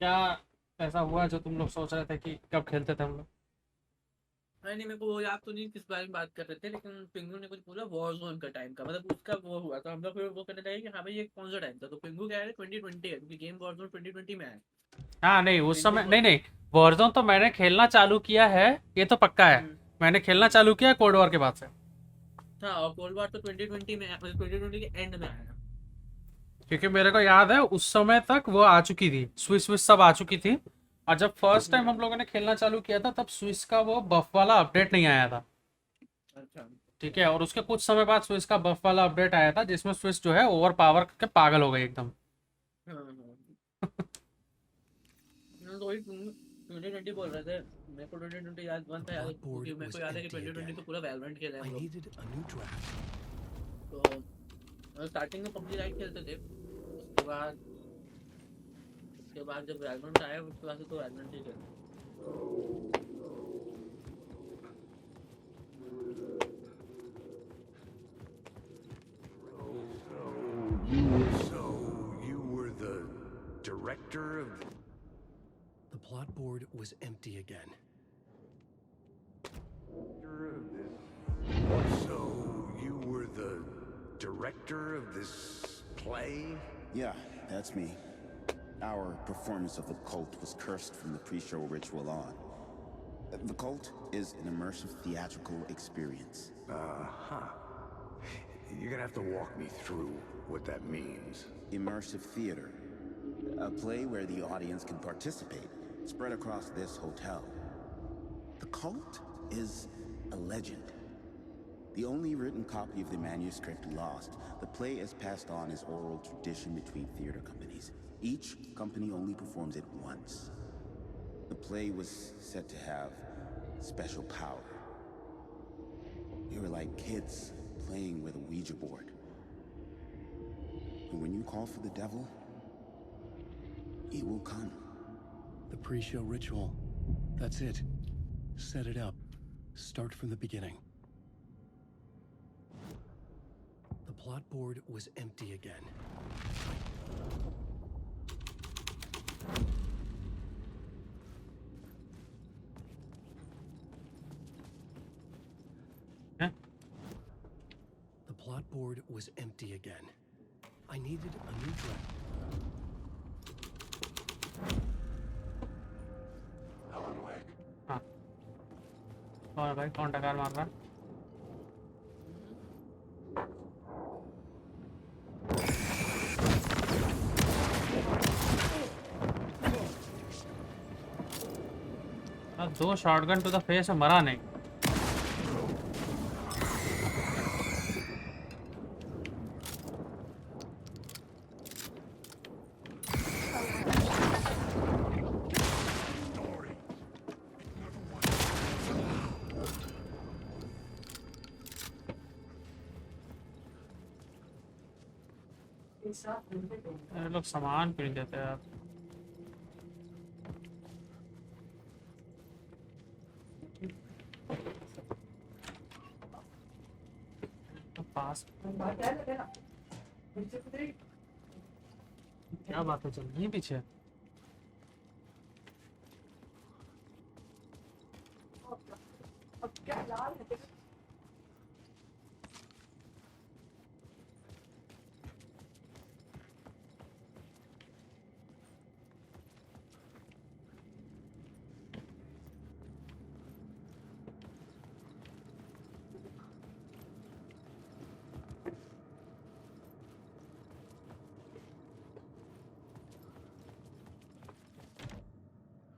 क्या ऐसा हुआ जो तुम लोग सोच रहे थे कि कब खेलते थे हम लोग? नहीं, मेरे को वो याद तो नहीं किस बारे में बात कर रहे थे, लेकिन पिंगू ने कुछ बोला वॉर जोन का टाइम का, मतलब उसका वो हुआ तो हम लोग फिर वो करने लगे कि हाँ भाई ये कौन सा टाइम था, तो पिंगू कह रहे 2020 है क्योंकि गेम वॉर जोन 2020 में है। हाँ नहीं, उस पिंगू समय बोल नहीं नहीं। वॉरजोन तो मैंने खेलना चालू किया है, ये तो पक्का है। हम्म मैंने खेलना हम्म चालू किया कोल्ड वॉर के बाद से। हाँ, और कोल्ड वॉर तो 2020 में मतलब 2020 के एंड में आया। क्योंकि मेरे को याद है उस समय तक वो आ चुकी थी, स्विस स्विस सब आ चुकी थी। और जब फर्स्ट टाइम हम हम्म। लोगों ने खेलना चालू किया था तब स्विस का वो बफ वाला अपडेट नहीं आया था। अच्छा। ठीक है, और उसके कुछ समय बाद स्विस का बफ वाला अपडेट आया था जिसमें स्विस जो है ओवर पावर के पागल हो गई एकदम। हाँ, तो वही 2020 बोल रहे थे। मेरे को 2020 याद वन The था याद, plot board क्योंकि मेरे को was याद है कि empty 2020 again. तो पूरा वैलोरेंट खेला है I हम लोग। needed a new draft. तो स्टार्टिंग में पबजी लाइट खेलते थे, उसके बाद जब वैलोरेंट आया उसके बाद से तो वैलोरेंट ही खेलते हैं। So you were the director of The plot board was empty again. So you were the director of this play? Yeah, that's me. Our performance of The Cult was cursed from the pre-show ritual on. The Cult is an immersive theatrical experience. Uh-huh. You're gonna have to walk me through what that means. Immersive theater. A play where the audience can participate, spread across this hotel. The Cult is a legend. The only written copy of the manuscript lost, the play is passed on as oral tradition between theater companies. Each company only performs it once. The play was said to have special power. We were like kids playing with a Ouija board. And when you call for the devil, he will come. The pre-show ritual. That's it. Set it up. Start from the beginning. The plot board was empty again. हैं? The plot board was empty again. I needed a new draft. Alan Wake. हाँ, और भाई कौन टकार मार रहा है? हाँ, 2 शॉटगन टू द फेस है, मरा नहीं। ये लोग सामान क्यों नहीं देते यार? तो पास क्या बात है, चल रही है पीछे?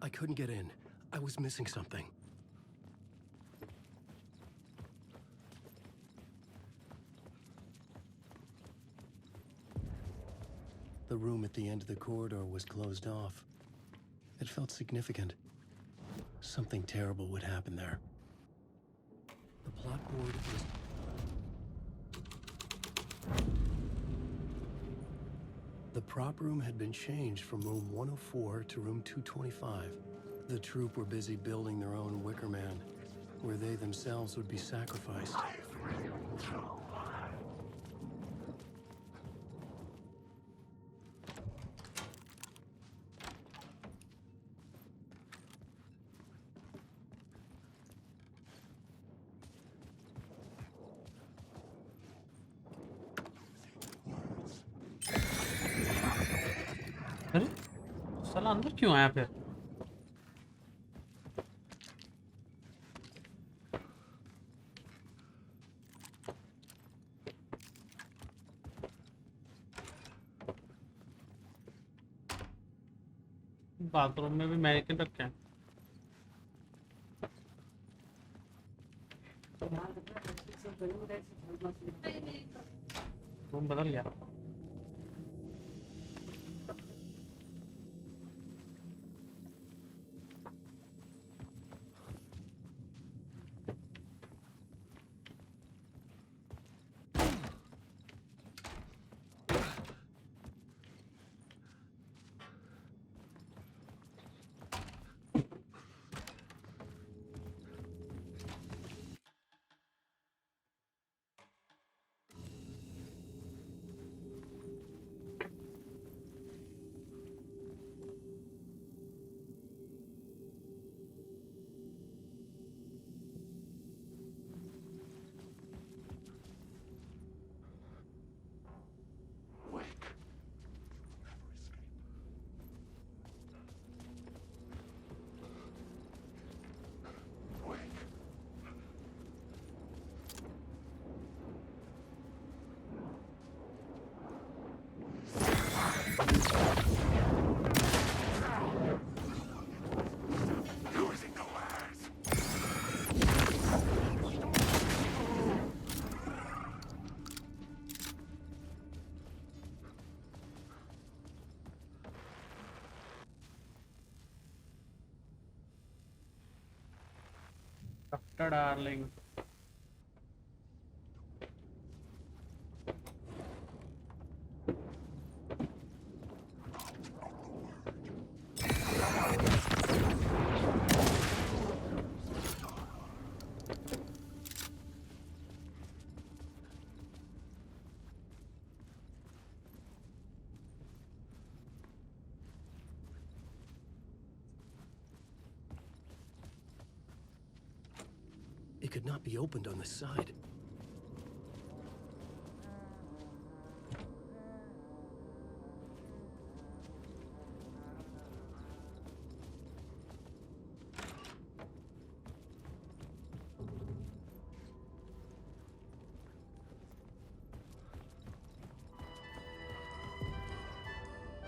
I couldn't get in. I was missing something. The room at the end of the corridor was closed off. It felt significant. Something terrible would happen there. The plot board was... The prop room had been changed from room 104 to room 225. The troupe were busy building their own Wicker Man, where they themselves would be sacrificed. साला अंदर क्यों आया फिर? Bathroom में भी mannequin रखे हैं। Room बदल गया। Wake. Wake. Losing the lads. Doctor darling. It could not be opened on the side.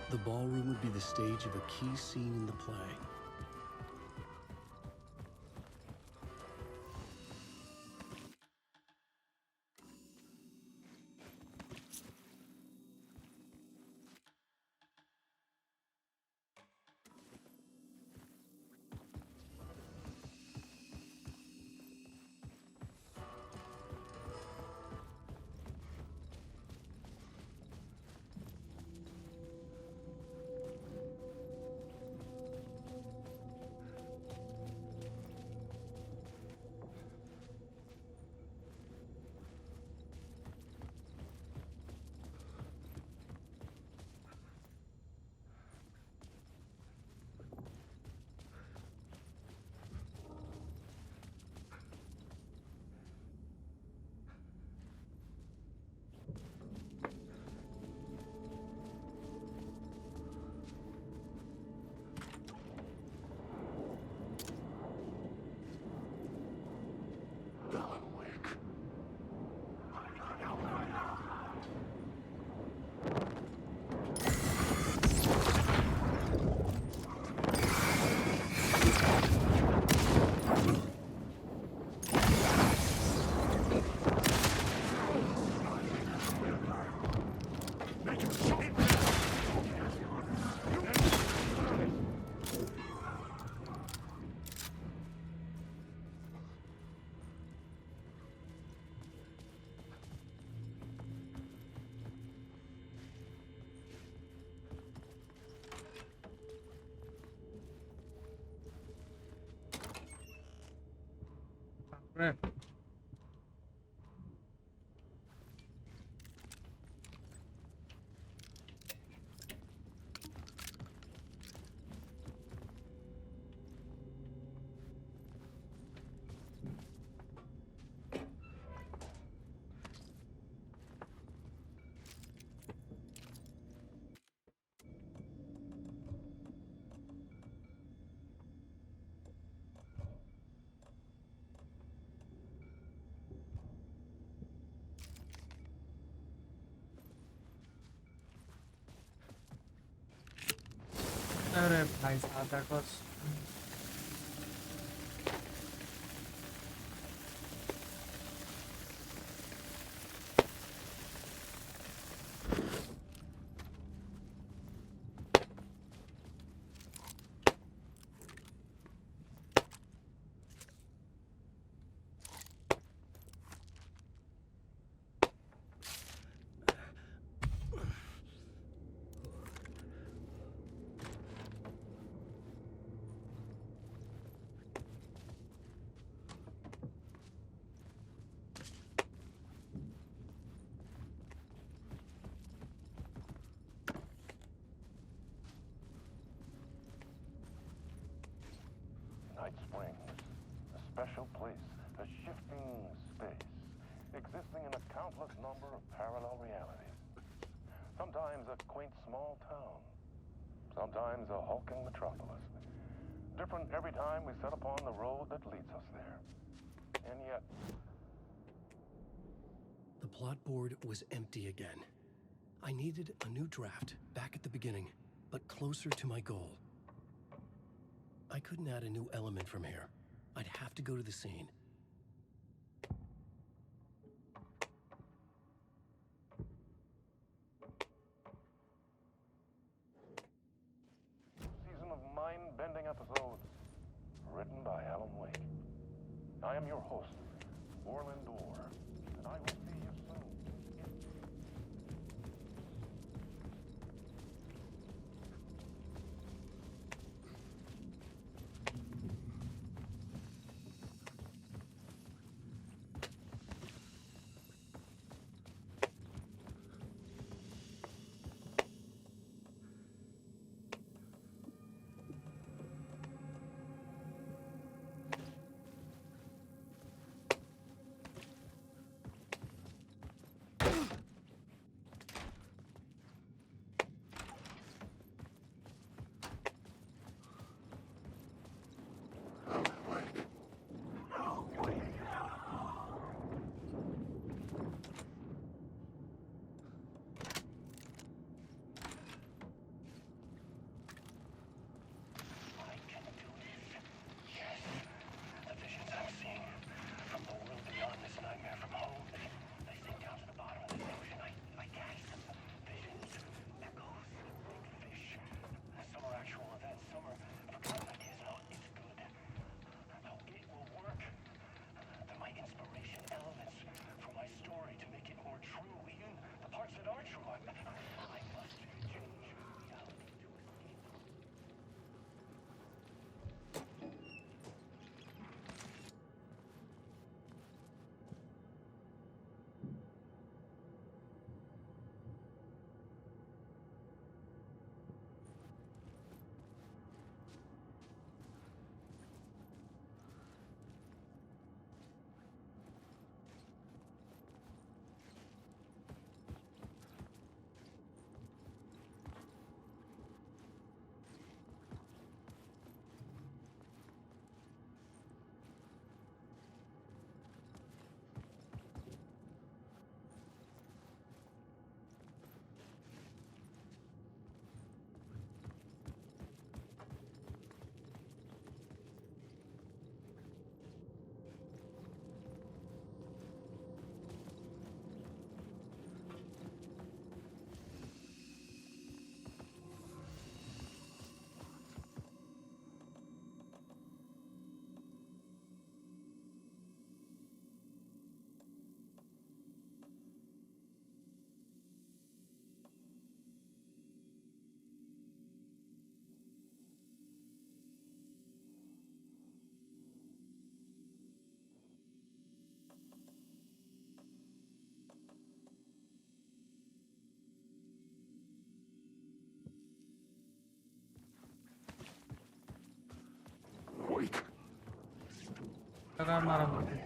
The ballroom would be the stage of a key scene in the play. Alan Wake. अरे अरे भाई साहब, that was Night Springs, a special place, a shifting space, existing in a countless number of parallel realities. Sometimes a quaint small town, sometimes a hulking metropolis. Different every time we set upon the road that leads us there. And yet, The plot board was empty again. I needed a new draft, back at the beginning, but closer to my goal. I couldn't add a new element from here. I'd have to go to the scene. season of mind-bending episodes, written by Alan Wake. I am your host, Orland Orr, and I will see you soon. Wake. लगा मारा मुझे।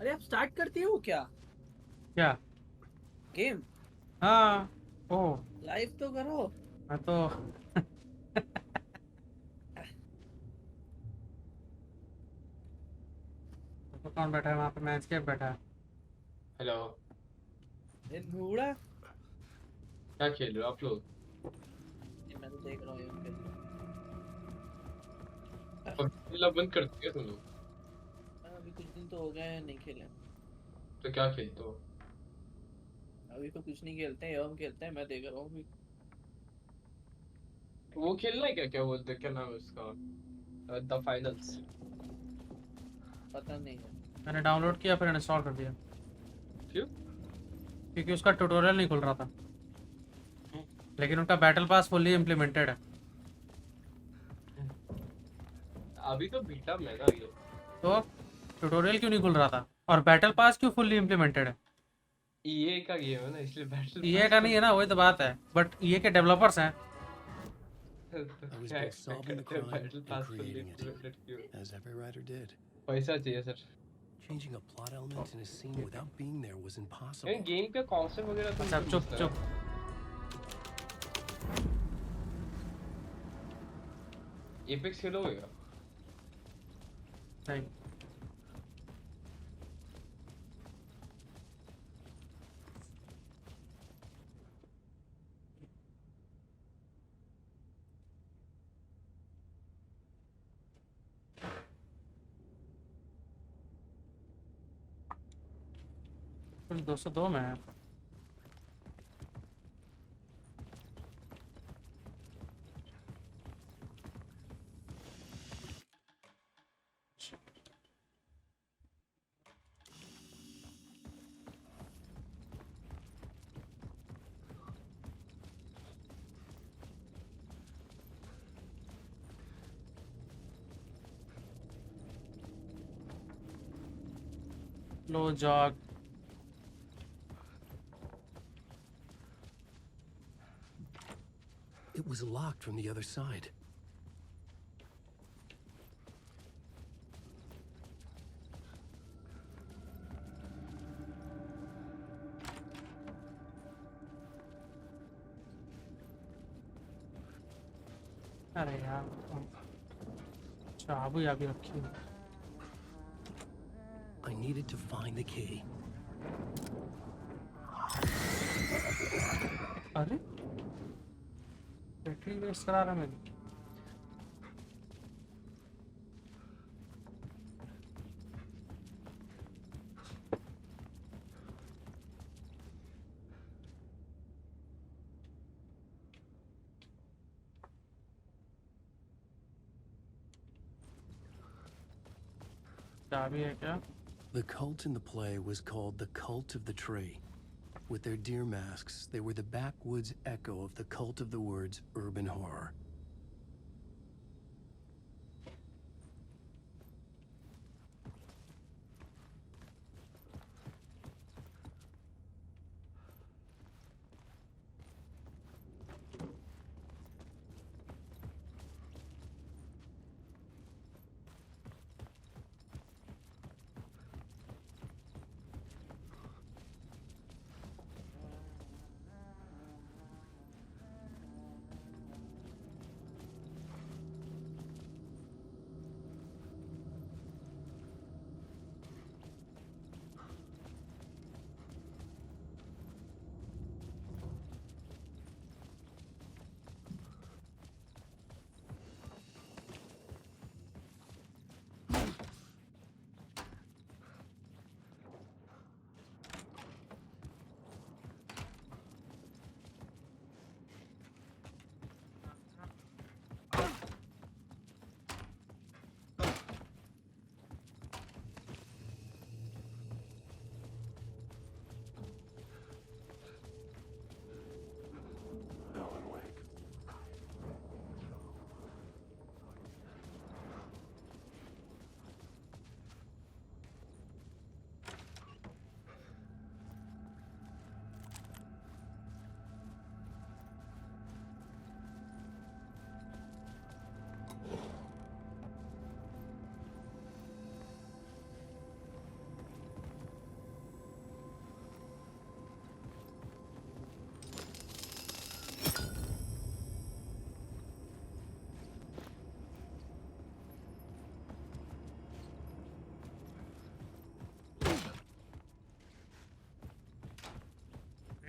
अरे आप start करती हो क्या क्या? Game? हाँ। ओ, लाइव तो करो। मैं तो तो कौन बैठा है वहाँ पे? मैंसकेप बैठा है। हेलो। ये नूड़ा। क्या खेल रहे हो आप लोग? ये मैं तो देख रहा हूँ ये खेल रहा पबजी खेलना बंद कर दिया तुम लोग? हूँ। अभी कुछ दिन तो हो गए हैं नहीं खेले। तो क्या खेलते हो? अभी तो कुछ नहीं खेलते हैं, हम खेलते हैं, मैं देख रहा हूँ अभी। वो खेलना है क्या? क्या बोलते हैं, क्या नाम है उसका? The finals. पता नहीं है। मैंने डाउनलोड किया फिर इंस्टॉल कर दिया क्यों? क्योंकि उसका ट्यूटोरियल नहीं खुल रहा था। लेकिन उनका बैटल पास फुल्ली इम्प्लीमेंटेड है। अभी तो बीटा में है ना ये। तो ट्यूटोरियल क्यों नहीं खुल रहा था? और बैटल पास क्यों फुल्ली इम्प्लीमेंटेड है? ईए का गेम है ना, इसलिए बैटल ईए का नहीं है ना, वही तो बात है। बट ईए के डेवलपर्स हैं। I was क्या both एक्सपेक्ट solving the करते हैं crime battle and pass full creating it, implemented क्यों? as every writer did. पैसा चाहिए sir. Changing a plot element in a scene without being there was यार impossible. Game का concept वगैरह तो अच्छा मुझे चुप मस्त है। चुप। एपेक्स खेलोगे क्या? नहीं। कुल 202 में है। लो jog. It was locked from the other side. अरे यार, चाबी अभी रखी है। I needed to find the key. अरे बैटरी वेस्ट करा रहा है मेरी। चाबी है क्या? The cult in the play was called the Cult of the Tree. With their deer masks, they were the backwoods echo of the cult of the words urban horror.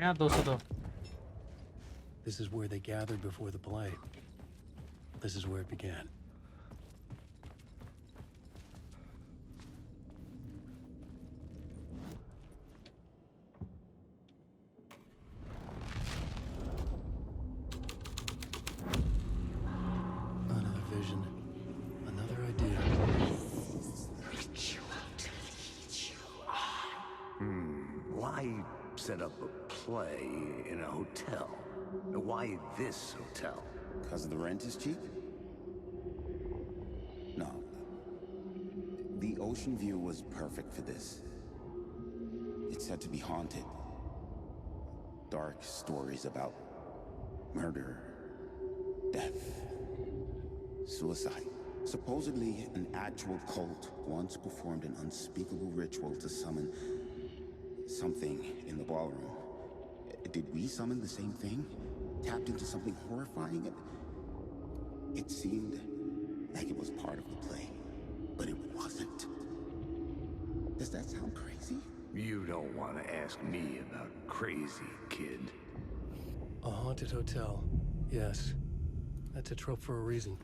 यहाँ 202. This is where they gathered before the play. This is where it began. Another vision. Another idea. Why set up a play in a hotel? Why this hotel? Because the rent is cheap? No. The ocean view was perfect for this. It's said to be haunted. Dark stories about murder, death, suicide. Supposedly, an actual cult once performed an unspeakable ritual to summon something in the ballroom. Did we summon the same thing? Tapped into something horrifying? It seemed like it was part of the play, but it wasn't. Does that sound crazy? You don't want to ask me about crazy, kid. A haunted hotel. Yes. That's a trope for a reason.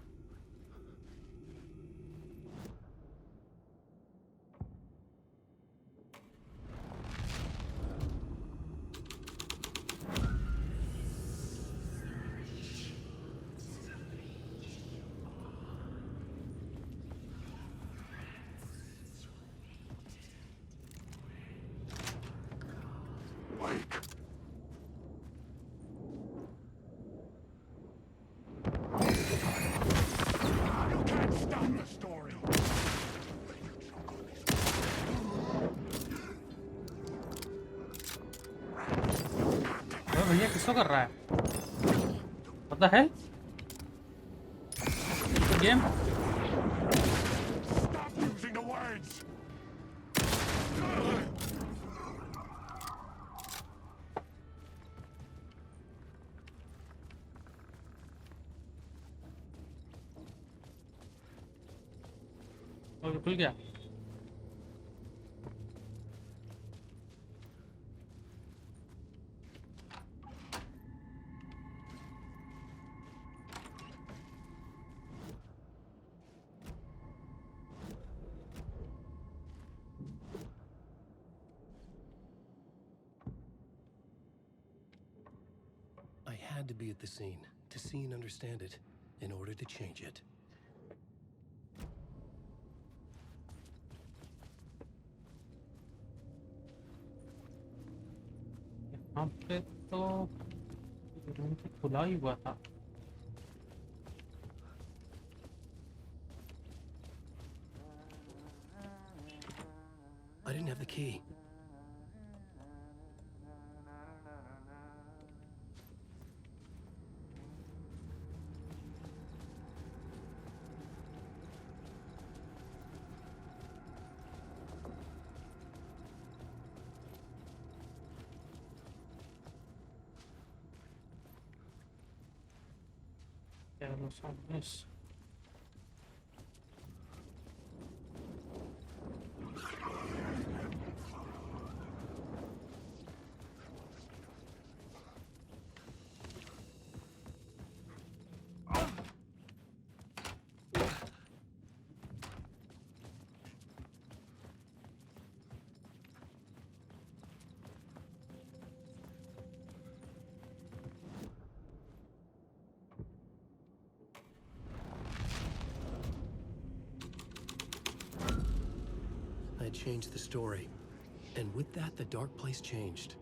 भैया किसको कर रहा है? What the hell? Game? Stop using the words! Okay खुल गया. I had to be at the scene, to see and understand it, in order to change it. यहाँ पे तो रूम तो खुला ही हुआ था. I didn't have the key. क्या सामने I changed the story. And with that, the dark place changed.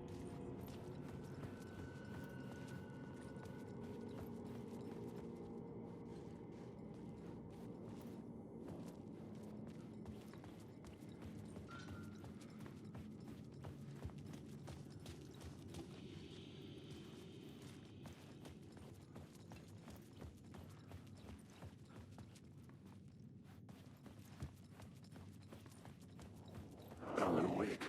Alan Wake.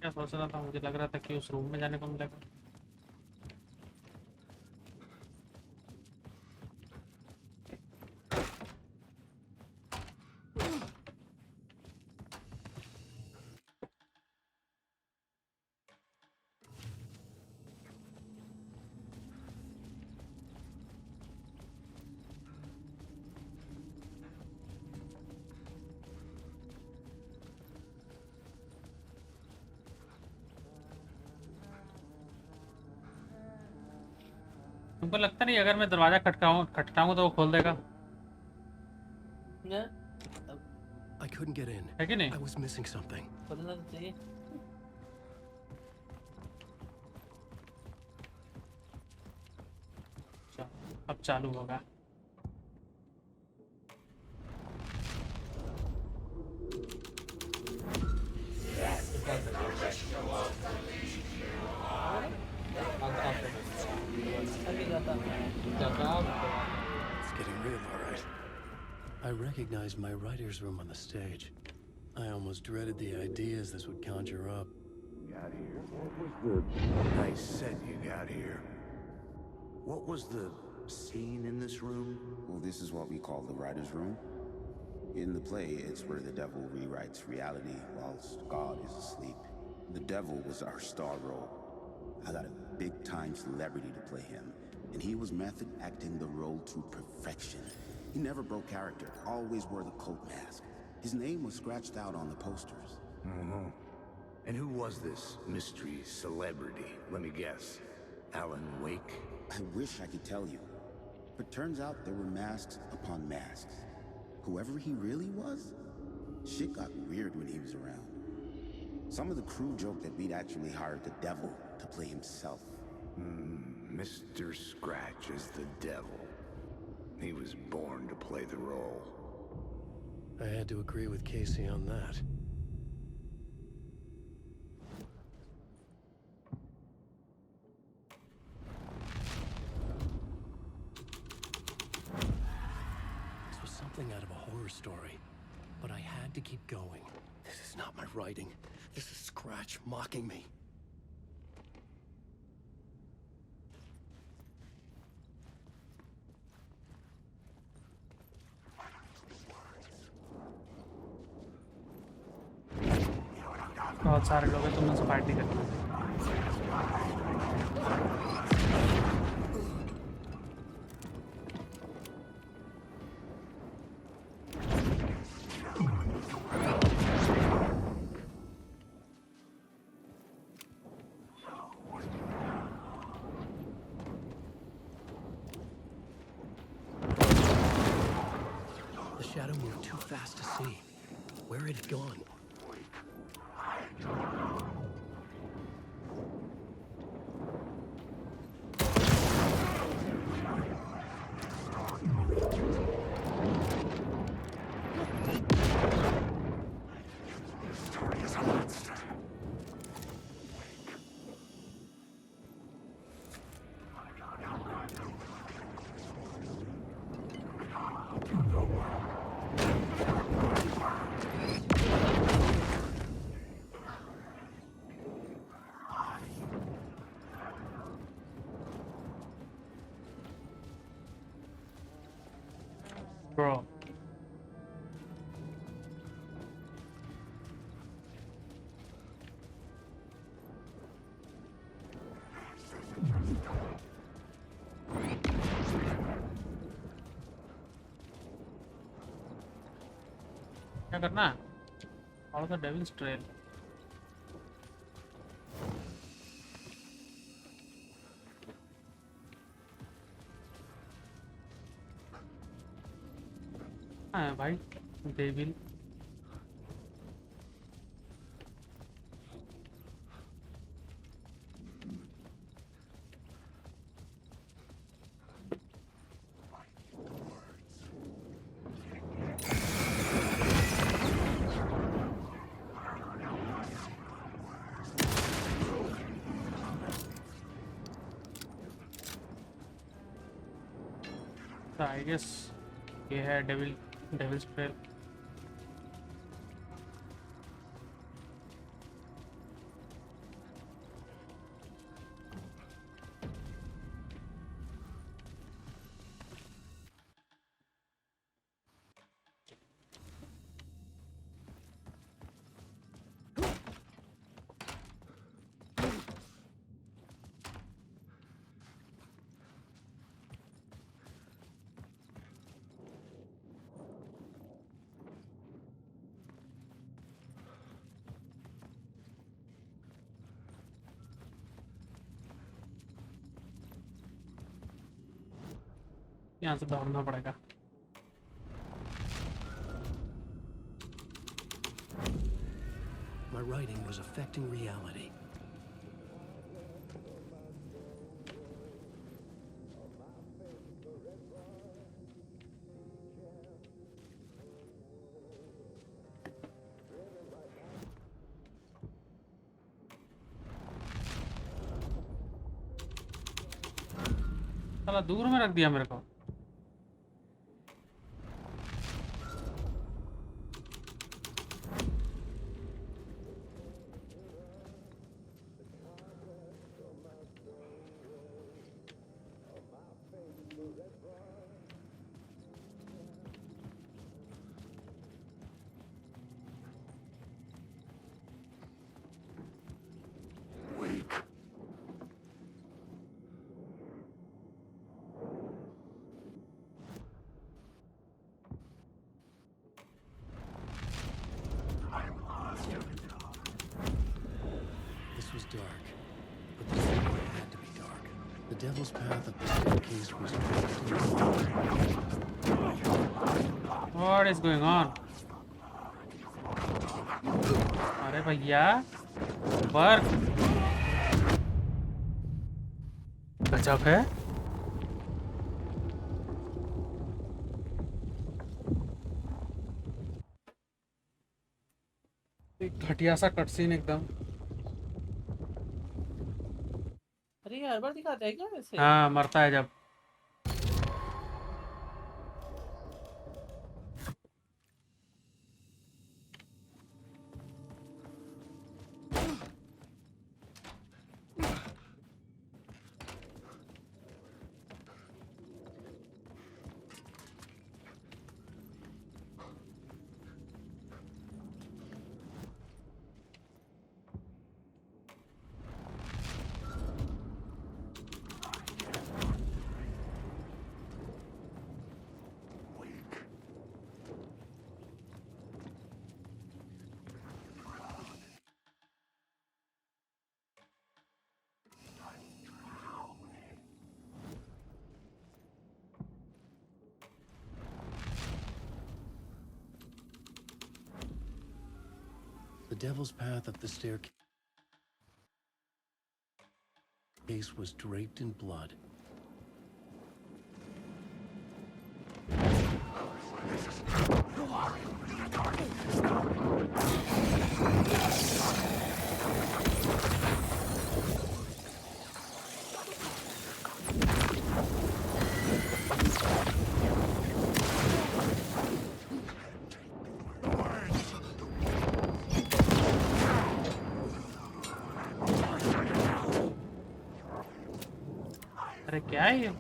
क्या सोच रहा था, मुझे लग रहा था कि उस रूम में जाने को मिलेगा। तुमको लगता नहीं अगर मैं दरवाजा खटकाऊं तो वो खोल देगा? Yeah, I couldn't get in. है कि नहीं? I was missing something. खोलना तो चाहिए। अच्छा, अब चालू होगा। आगे जाता It's getting real, all right. I recognized my writer's room on the stage. I almost dreaded the ideas this would conjure up. Got here? What was the... I said you got here. What was the scene in this room? Well, this is what we call the writer's room. In the play, it's where the devil rewrites reality whilst God is asleep. The devil was our star role. I got a big-time celebrity to play him, and he was method acting the role to perfection. He never broke character, always wore the cult mask. His name was scratched out on the posters. Mm-hmm. And who was this mystery celebrity? Let me guess. Alan Wake? I wish I could tell you, but turns out there were masks upon masks. Whoever he really was, shit got weird when he was around. Some of the crew joked that we'd actually hired the devil to play himself. Mr. Scratch is the devil. He was born to play the role. I had to agree with Casey on that. This was something out of a horror story, but I had to keep going. This is not my writing. This is Scratch mocking me. बहुत सारे लोग हैं, तुम उनसे party करना। The shadow moved too fast to see. Where had it gone? Bro, क्या करना है? Follow the devil's trail. हाँ भाई, डेविल। I guess ये है डेविल्स ट्रेल। यहाँ से भागना पड़ेगा। My writing was affecting reality. साला दूर में रख दिया मेरे को। This was dark, but this floor had to be dark. The devil's path up the staircase was What is going on? अरे भैया वर्क गजब है। एक घटिया सा कटसीन एकदम। अरे ये हर बार दिखाता है क्या वैसे? हाँ मरता है जब। The devil's path up the staircase was draped in blood. अरे क्या है ये?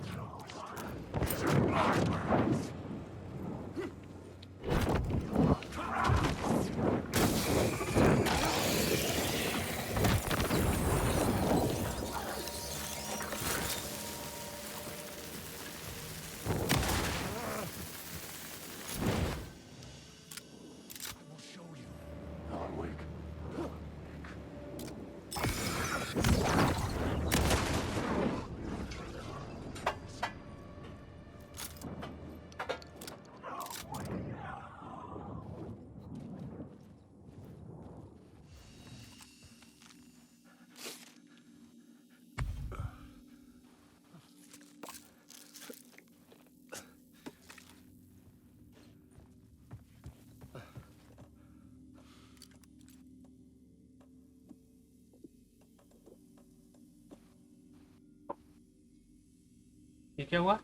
ये क्या हुआ?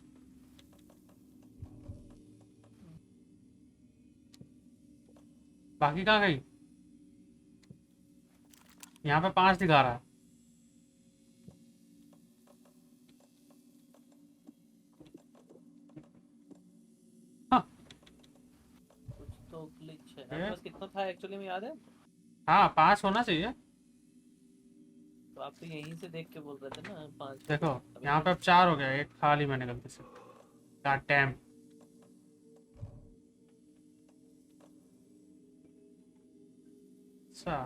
बाकी कहाँ गई? यहाँ पे 5 दिखा रहा है। हाँ कुछ तो ग्लिच है। आपके पास कितना था एक्चुअली में याद है? हाँ 5 होना चाहिए। तो आप तो यहीं से देख के बोल रहे थे ना 5। देखो यहाँ पे अब 4 हो गया, एक खाली मैंने गलती से। God damn। अच्छा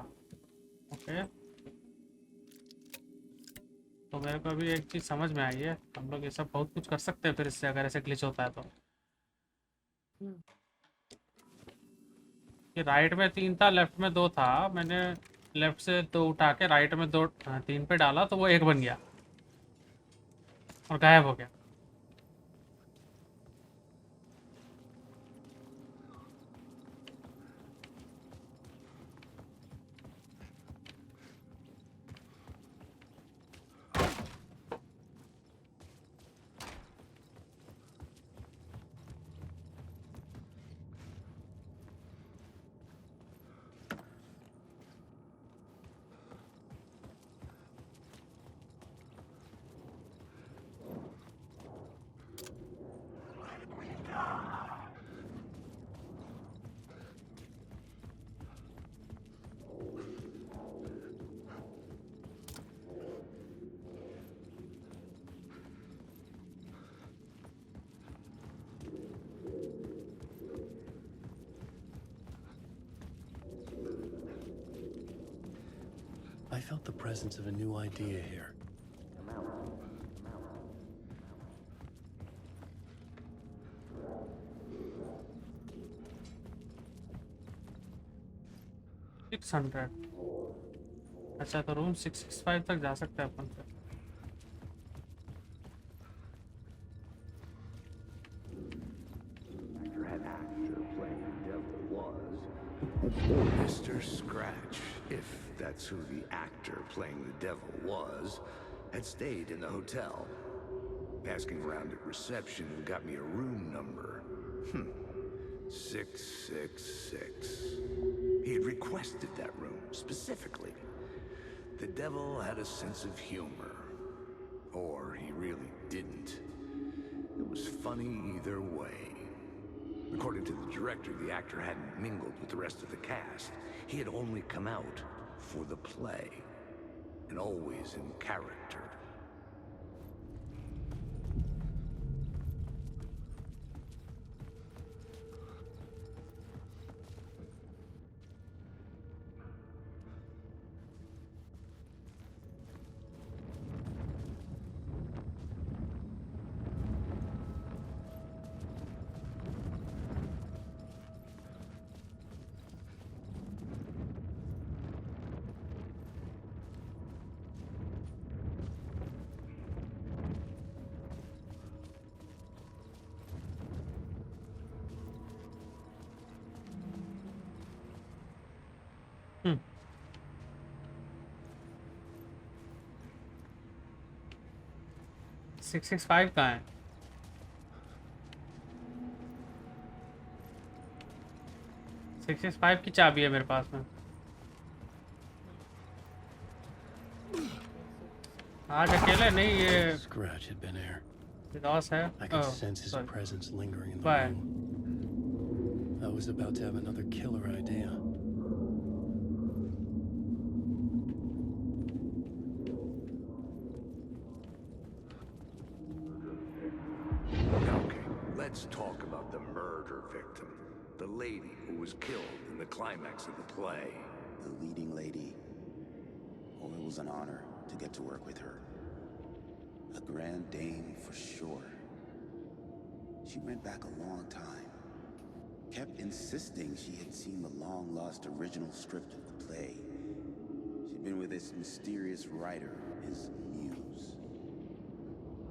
ओके, तो मेरे को अभी एक चीज़ समझ में आई है, हम लोग ये सब बहुत कुछ कर सकते हैं फिर इससे, अगर ऐसे ग्लिच होता है तो। कि राइट में 3 था, लेफ्ट में 2 था, मैंने लेफ्ट से 2 उठा के राइट में 2 3 पे डाला तो वो 1 बन गया और गायब हो गया। I felt the presence of a new idea here. Six 600। अच्छा तो रूम 665 तक जा सकते हैं अपन से। Mr. Scratch, if that's who the actor playing the devil was, had stayed in the hotel. Asking around at reception got me a room number. 666. He had requested that room, specifically. The devil had a sense of humor. Or he really didn't. It was funny either way. According to the director, the actor hadn't mingled with the rest of the cast. He had only come out for the play, and always in character. हम्म 665 कहाँ है? Six six five की चाबी है मेरे पास में। आज अकेले नहीं, ये Scratch had been here. Loss है। I could sense his sorry. presence lingering in the Why? room. I was about to have another killer idea. Okay, let's talk about the murder victim. The lady who was killed in the climax of the play. The leading lady. Oh, it was an honor to get to work with her. A grand dame for sure. She went back a long time. Kept insisting she had seen the long-lost original script of the play. She'd been with this mysterious writer, his muse.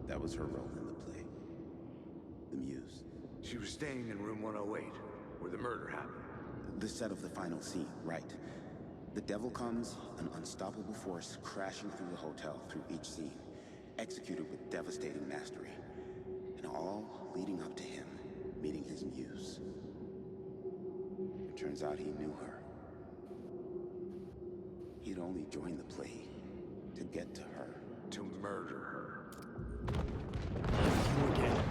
That was her role in the play. The muse. She was staying in room 108, where the murder happened. The set of the final scene, right. The devil comes, an unstoppable force crashing through the hotel through each scene, executed with devastating mastery. And all leading up to him meeting his muse. It turns out he knew her. He'd only joined the play to get to her. To murder her. You again.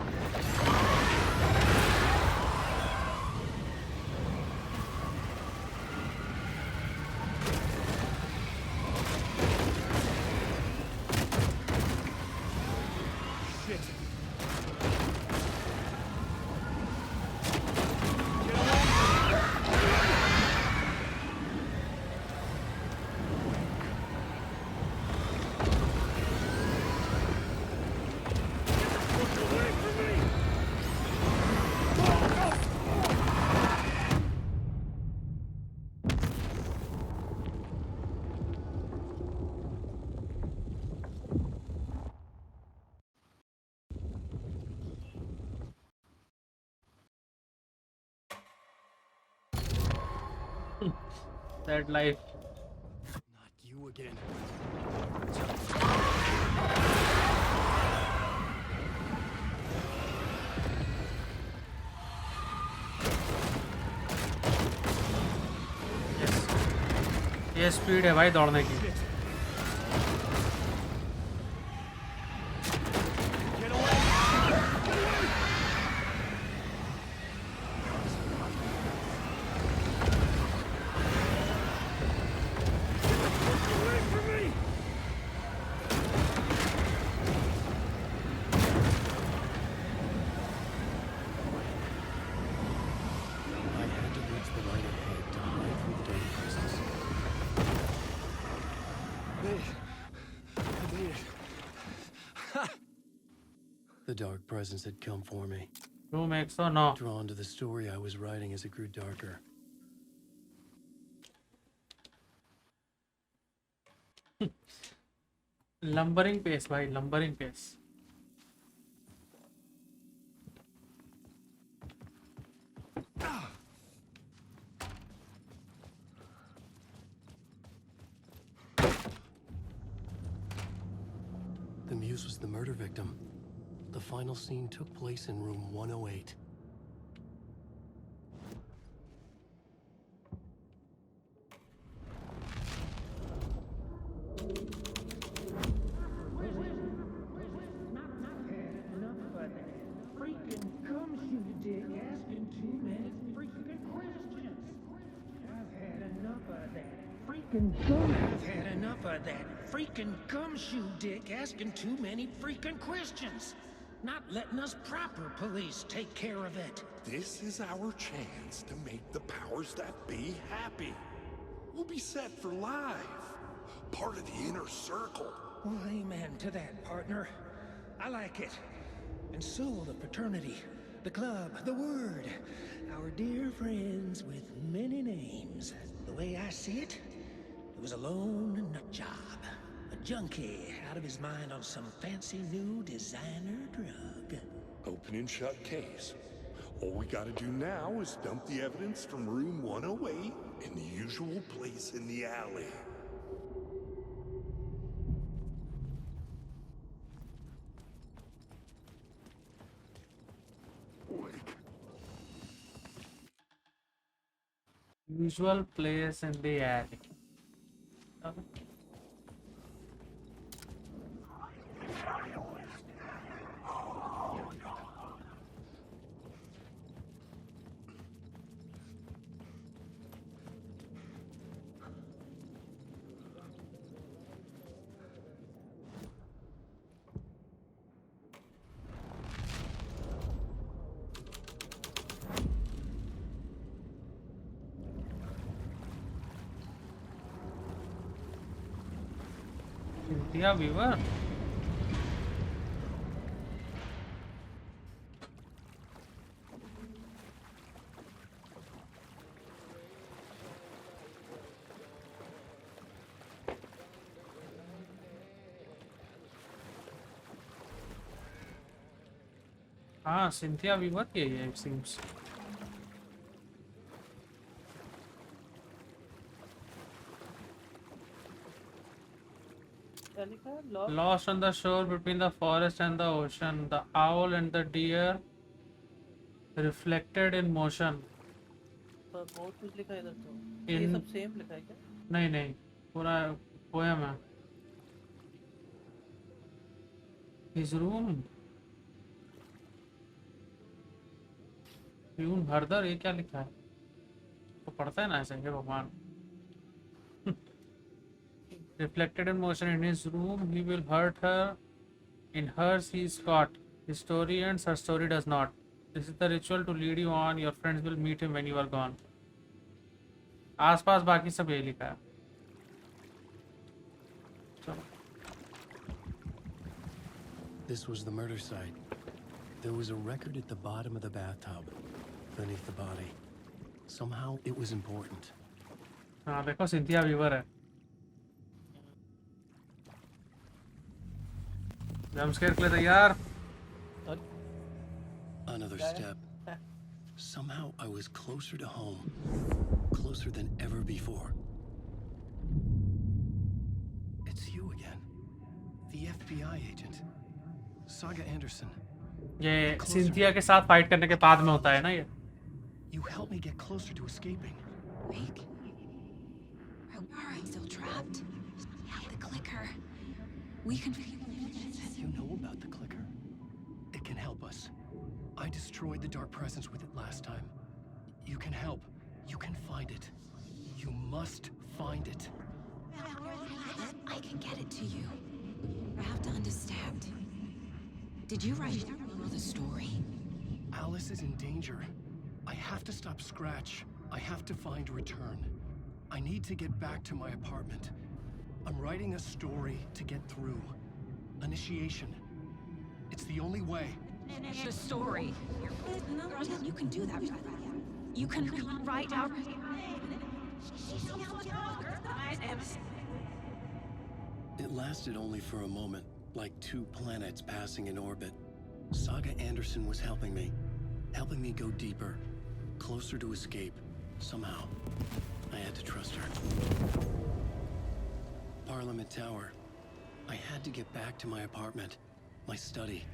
That life. Not you again. ये speed है भाई दौड़ने की. I had to reach the light ahead to hide from the dark presence. I made it. The dark presence had come for me, Room 109. drawn to the story I was writing as it grew darker. Lumbering pace भाई, lumbering pace. The muse was the murder victim. The final scene took place in room 108. Freaking comes you, dick, asking too many freaking questions. I've had enough of that. Freaking gum. I've had enough of that. Freaking gumshoe dick asking too many freaking questions. Not letting us proper police take care of it. This is our chance to make the powers that be happy. We'll be set for life. Part of the inner circle. Well, amen to that, partner. I like it. And so the fraternity, the club, the word. Our dear friends with many names. The way I see it, it was a lone nut job. A junkie out of his mind on some fancy new designer drug. Open and shut case. All we gotta do now is dump the evidence from room 108 in the usual place in the alley. Usual place in the alley. Cynthia Weaver. हाँ Cynthia Weaver की है it seems. क्या लिखा है? Lost? Lost on the shore between the forest and the ocean, the owl and the deer reflected in motion. तो और कुछ लिखा है इधर तो ये In- सब सेम लिखा है क्या? नहीं नहीं पूरा पोएम है. His room. प्यून हरदर ये क्या लिखा है? तो पढ़ता है ना ऐसे हे भगवान. Reflected in motion in his room, he will hurt her. In hers, he is caught. His story ends, her story does not. This is the ritual to lead you on. Your friends will meet him when you are gone. आसपास बाकी सब यही लिखा है. चलो. This was the murder site. There was a record at the bottom of the bathtub, beneath the body. Somehow it was important. हाँ देखो Cynthia Weaver है. जंपस्केयर के लिए तैयार. Another step. Somehow I was closer to home. Closer than ever before. you again. The FBI agent. Saga Anderson. ये Cynthia के साथ fight करने के बाद में होता है ना ये. You helped me get closer to escaping. Wake? Are you still trapped? The clicker. We can... You know about the clicker? It can help us. I destroyed the dark presence with it last time. You can help. You can find it. You must find it. I can get it to you. I have to understand. Did you write the story? Alice is in danger. I have to stop Scratch. I have to find Return. I need to get back to my apartment. I'm writing a story to get through. Initiation. It's the only way. The story. You can do that. You can write out... It lasted only for a moment, like 2 planets passing in orbit. Saga Anderson was helping me go deeper, closer to escape. Somehow, I had to trust her. Parliament Tower. I had to get back to my apartment, my study.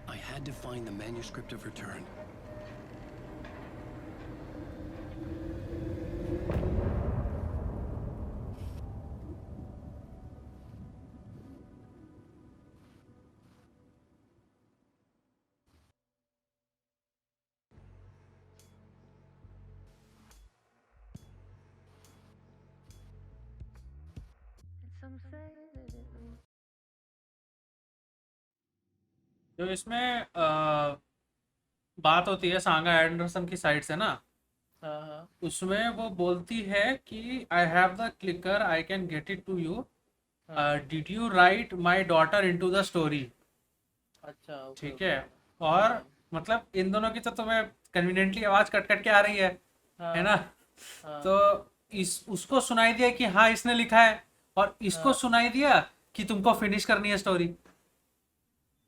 I had to find the manuscript of Return. जो इसमें बात होती है सांगा Anderson की side से ना, हाँ. उसमें वो बोलती है कि I have the clicker, I can get it to you. Did you write my daughter into the story. अच्छा. ठीक है. और मतलब इन दोनों की तो तुम्हें कन्वीनियंटली आवाज कट कट के आ रही है ना. तो उसको सुनाई दिया कि हाँ इसने लिखा है, और इसको सुनाई दिया कि तुमको फिनिश करनी है स्टोरी.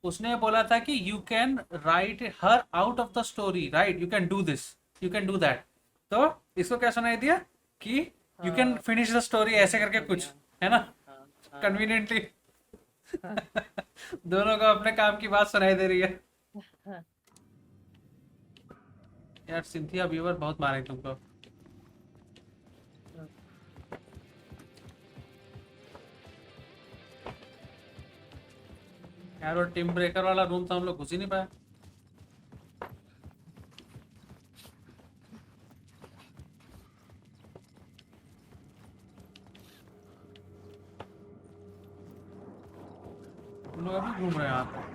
उसने बोला था कि you can write her out of the story, right, you can do this, you can do that. तो इसको क्या सुनाई दिया कि you can finish the story, ऐसे करके कुछ है ना. कन्वीनियंटली दोनों को अपने काम की बात सुनाई दे रही है. यार सिंथिया व्यूअर बहुत मारे तुमको. यार वो टीम ब्रेकर वाला रूम तो हम लोग घुस ही नहीं पाए. हम लोग अभी घूम रहे हैं यहाँ पे.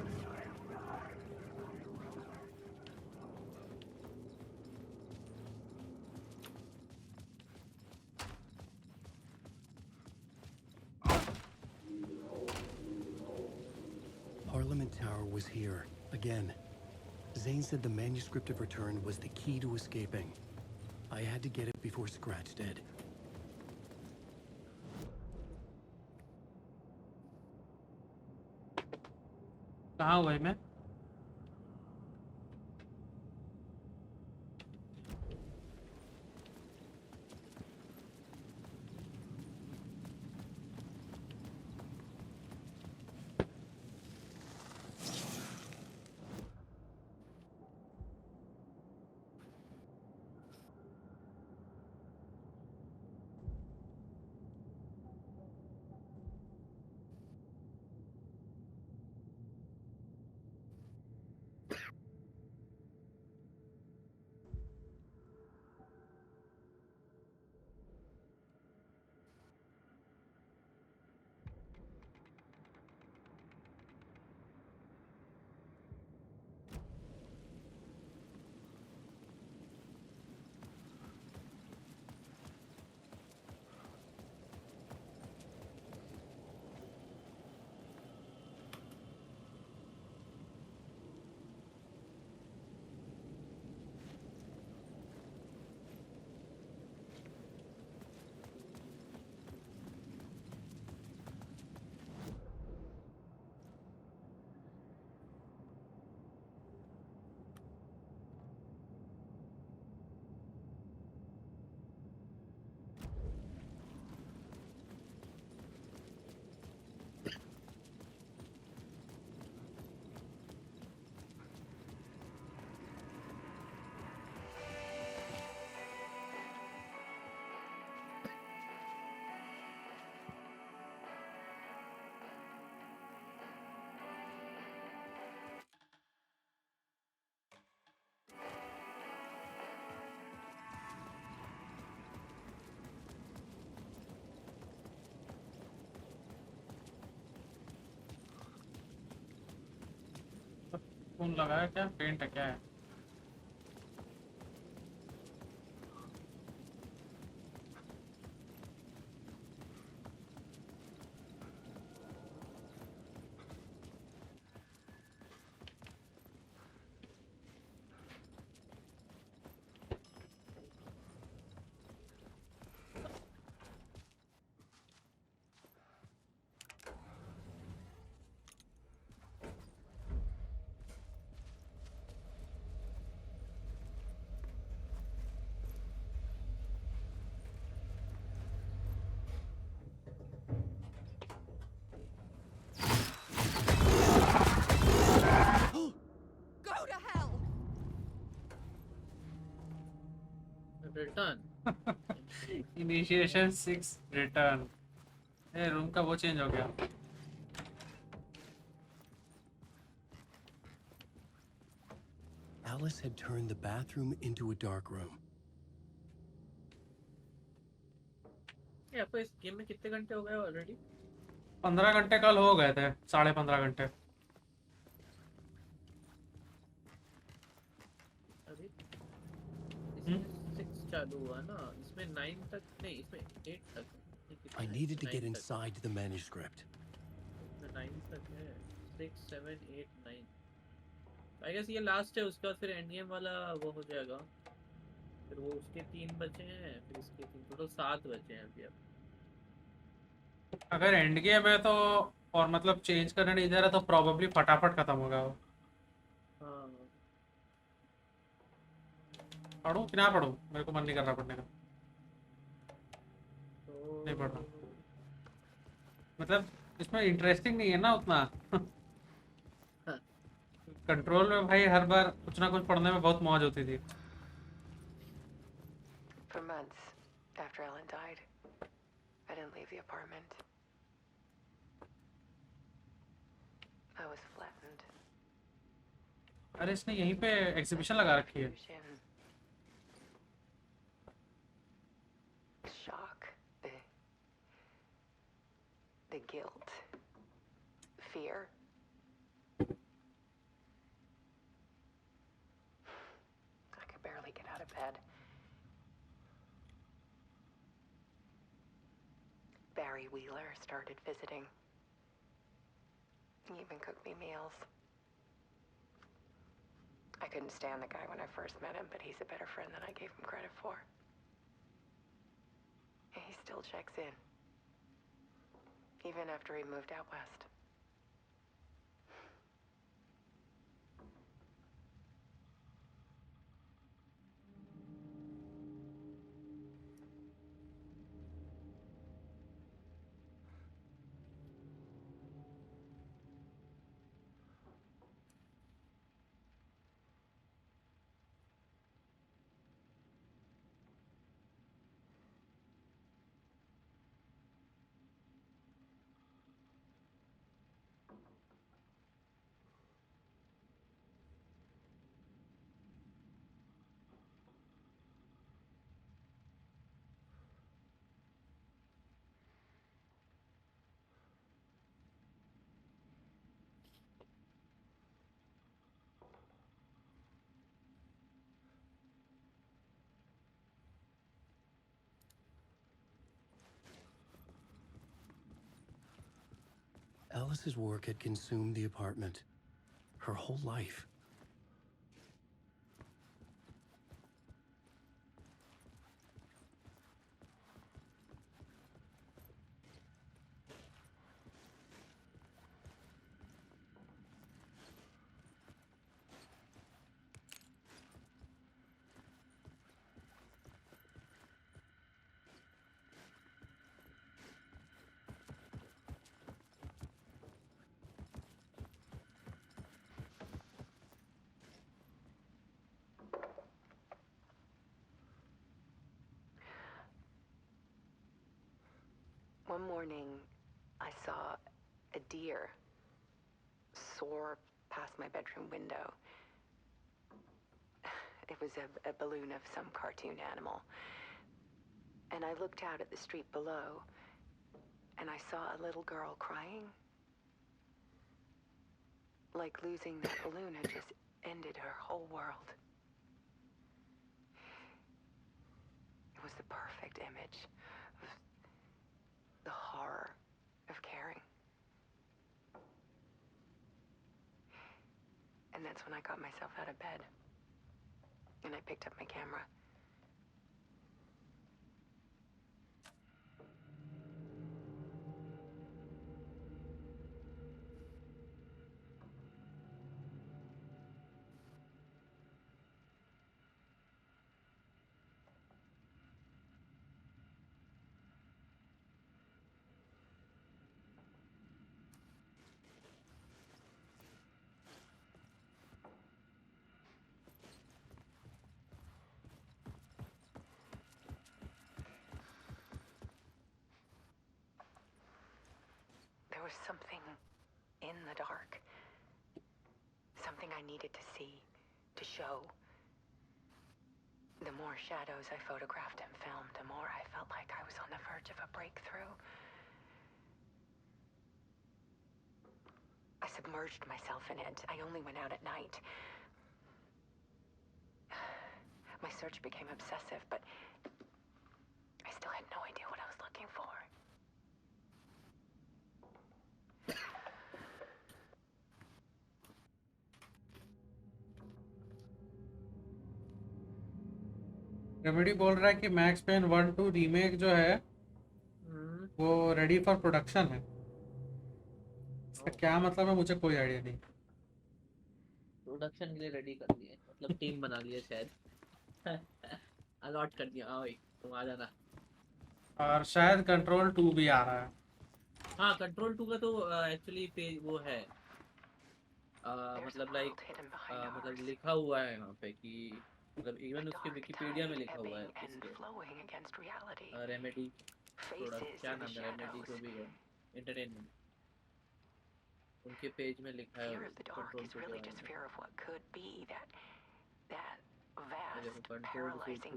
Parliament Tower was here, again. Zane said the manuscript of Return was the key to escaping. I had to get it before Scratch did. कहाँ हुआ है मैं? खून लगा है क्या? पेंट है क्या है? Go to hell! Return initiation 6 return. A room का वो चेंज हो गया। Alice had turned the bathroom into a dark room. ये आपको इस गेम में कितने घंटे हो गए ऑलरेडी? 15 घंटे कल हो गए थे, 15.5 घंटे। अभी इसमें 6 चालू हुआ ना, इसमें 9 तक नहीं, इसमें 8 तक है। कितना I है? needed to 9 get तक। inside the manuscript. इसमें 9 तक है। 6 7 8 9 आई गेस ये लास्ट है, उसके बाद फिर एंड गेम वाला वो हो जाएगा। फिर वो उसके 3 बचे हैं, फिर इसके 3, टोटल 7 बचे हैं अभी। अब अगर एंड गेम है तो, और मतलब चेंज करने नहीं दे रहा तो प्रॉबेबली फटाफट खत्म होगा वो। हाँ पढ़ूं कि ना पढ़ूं? मेरे को मन नहीं कर रहा पढ़ने का। तो नहीं पढ़ रहा, मतलब इसमें इंटरेस्टिंग नहीं है ना उतना। हाँ। कंट्रोल में भाई हर बार कुछ ना कुछ पढ़ने में बहुत मौज होती थी। For months after Ellen died, I didn't leave the apartment. I was flattened. अरे इसने यहीं पे एग्जीबिशन लगा रखी है। Confusion, shock, the guilt, fear. I could barely get out of bed. Barry Wheeler started visiting. He even cooked me meals. I couldn't stand the guy when I first met him, but he's a better friend than I gave him credit for. He still checks in, even after he moved out west. Alice's work had consumed the apartment. Her whole life. One morning, I saw a deer soar past my bedroom window. It was a balloon of some cartoon animal. And I looked out at the street below, and I saw a little girl crying. Like losing that balloon had just ended her whole world. It was the perfect image of the horror of caring. And that's when I got myself out of bed. And I picked up my camera. There was something in the dark. Something I needed to see, to show. The more shadows I photographed and filmed, the more I felt like I was on the verge of a breakthrough. I submerged myself in it. I only went out at night. My search became obsessive, but I still had no idea what I was looking for. Remedy बोल रहा है कि max pen 1-2 remake जो है वो ready for production है। इसका क्या मतलब है मुझे कोई आइडिया नहीं। प्रोडक्शन के लिए रेडी कर दिए, मतलब टीम बना लिया शायद। अलॉट कर दिया, हाँ भाई तुम आ जाना। और शायद कंट्रोल 2 भी आ रहा है। हाँ कंट्रोल 2 का तो एक्चुअली पेज वो है, मतलब लाइक मतलब लिखा हुआ है यहाँ पे कि मतलब इवन उसके विकिपीडिया में लिखा हुआ है रेमेडी प्रोडक्ट, क्या नाम है रेमेडी जो भी है एंटरटेनमेंट, उनके पेज में लिखा है कंट्रोल 2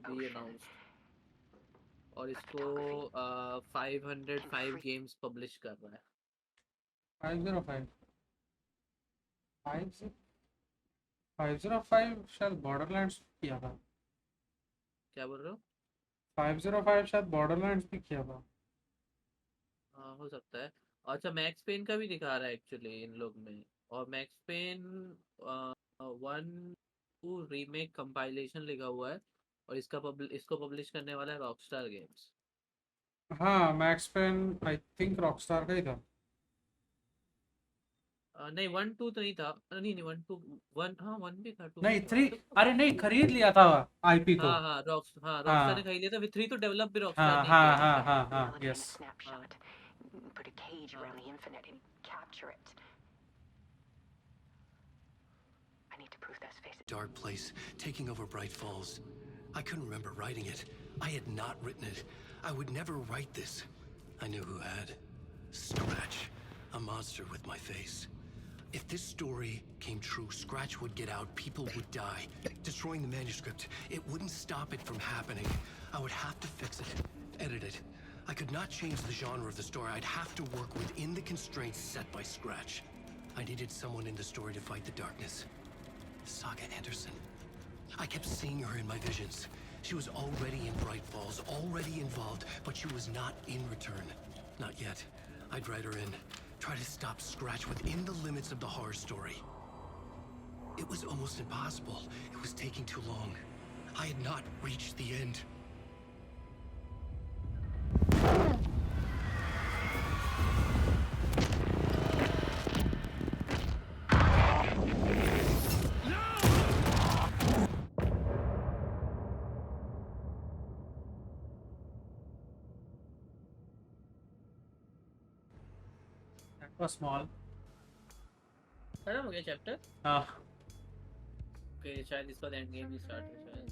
टू बी अनाउंस्ड। और इसको 505 गेम्स पब्लिश कर रहा है। 505 शायद बॉर्डरलैंड्स किया था। क्या बोल रहे हो? 505 शायद बॉर्डरलैंड्स भी किया था। हाँ हो सकता है। अच्छा मैक्स पेन का भी दिखा रहा है एक्चुअली इन लोग में, और मैक्स पेन 1-2 रीमेक कंपाइलेशन लिखा हुआ है, और इसको पब्लिश करने वाला है रॉकस्टार गेम्स। हाँ Max Payne I think Rockstar का ही था। नहीं 1-2 तो नहीं था, नहीं 1-2 हाँ 1 भी था, 2 नहीं 3 अरे नहीं खरीद लिया था आईपी को। हाँ रॉकस्टार ने खरीद लिया था, 3 तो डेवलप भी रॉकस्टार ने हाँ yes. Put a cage around the infinite and capture it. I need to prove those faces. Dark place, taking over Bright Falls. I couldn't remember writing it. I had not written it. I would never write this. I knew who had. Scratch. A monster with my face. If this story came true, Scratch would get out, people would die. Destroying the manuscript, it wouldn't stop it from happening. I would have to fix it, edit it. I could not change the genre of the story. I'd have to work within the constraints set by Scratch. I needed someone in the story to fight the darkness. Saga Anderson. I kept seeing her in my visions. She was already in Bright Falls, already involved, but she was not in return. Not yet. I'd write her in. Try to stop Scratch within the limits of the horror story. It was almost impossible. It was taking too long. I had not reached the end. was small. खत्म हो गया chapter? हाँ। Okay शायद इसका end game ही start है शायद।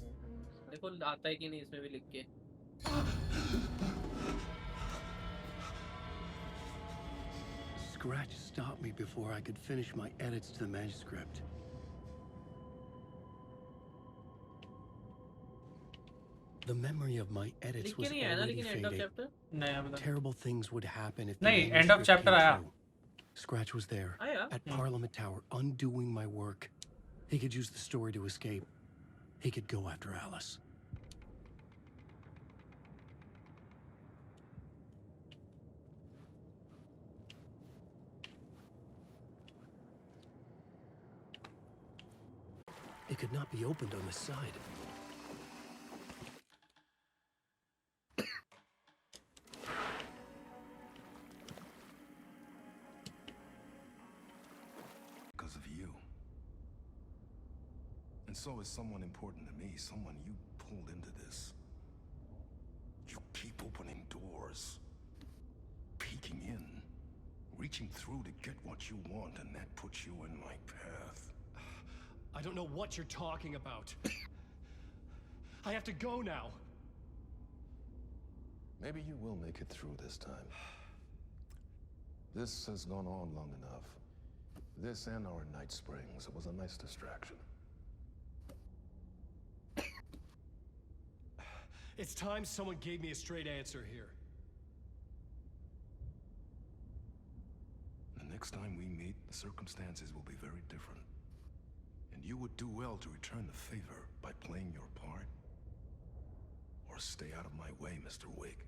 देखो आता है कि नहीं इसमें भी लिख के। Scratch stopped me before I could finish my edits to the manuscript. The memory of my edits was already fading. Terrible things would happen if the नहीं end of chapter आया Scratch was there, Ah, yeah. at Parliament Tower, undoing my work. He could use the story to escape. He could go after Alice. It could not be opened on this side. Because of you. And so is someone important to me, someone you pulled into this. You keep opening doors, peeking in, reaching through to get what you want, and that puts you in my path. I don't know what you're talking about. I have to go now. Maybe you will make it through this time. This has gone on long enough. This and our Night Springs. It was a nice distraction. It's time someone gave me a straight answer here. The next time we meet, the circumstances will be very different. And you would do well to return the favor by playing your part. Or stay out of my way, Mr. Wake.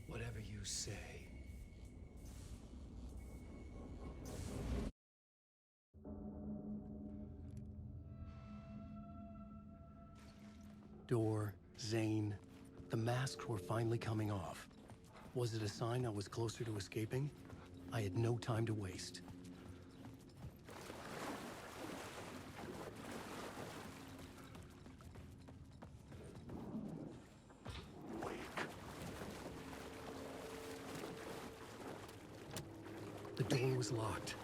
Whatever you say. Door, Zane, the masks were finally coming off. Was it a sign I was closer to escaping? I had no time to waste. The door was locked.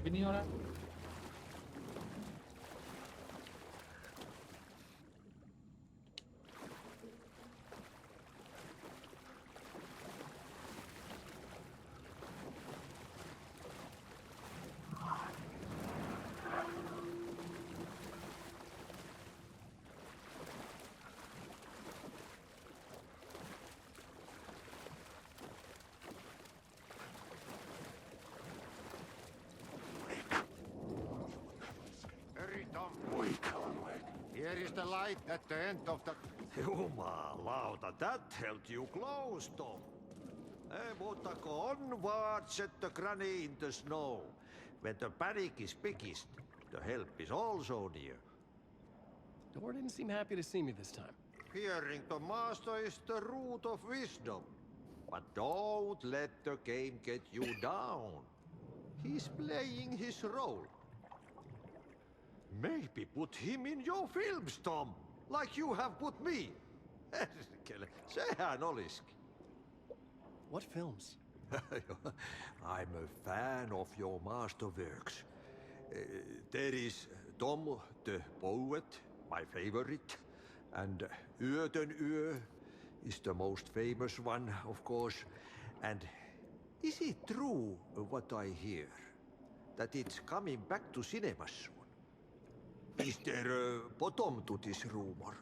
भी नहीं हो रहा। Here is the light at the end of the... Jumalauta, that held you close, Tom. Mutta go onwards at the granny in the snow. When the panic is biggest, the help is also near. Door didn't seem happy to see me this time. Hearing the master is the root of wisdom. But don't let the game get you down. He's playing his role. Maybe put him in your films, Tom, like you have put me. Sehän olisikin. What films? I'm a fan of your masterworks. There is Tom the Poet, my favorite, and Yöden Yö is the most famous one, of course. And is it true what I hear, that it's coming back to cinemas soon? Is there a bottom to this rumor?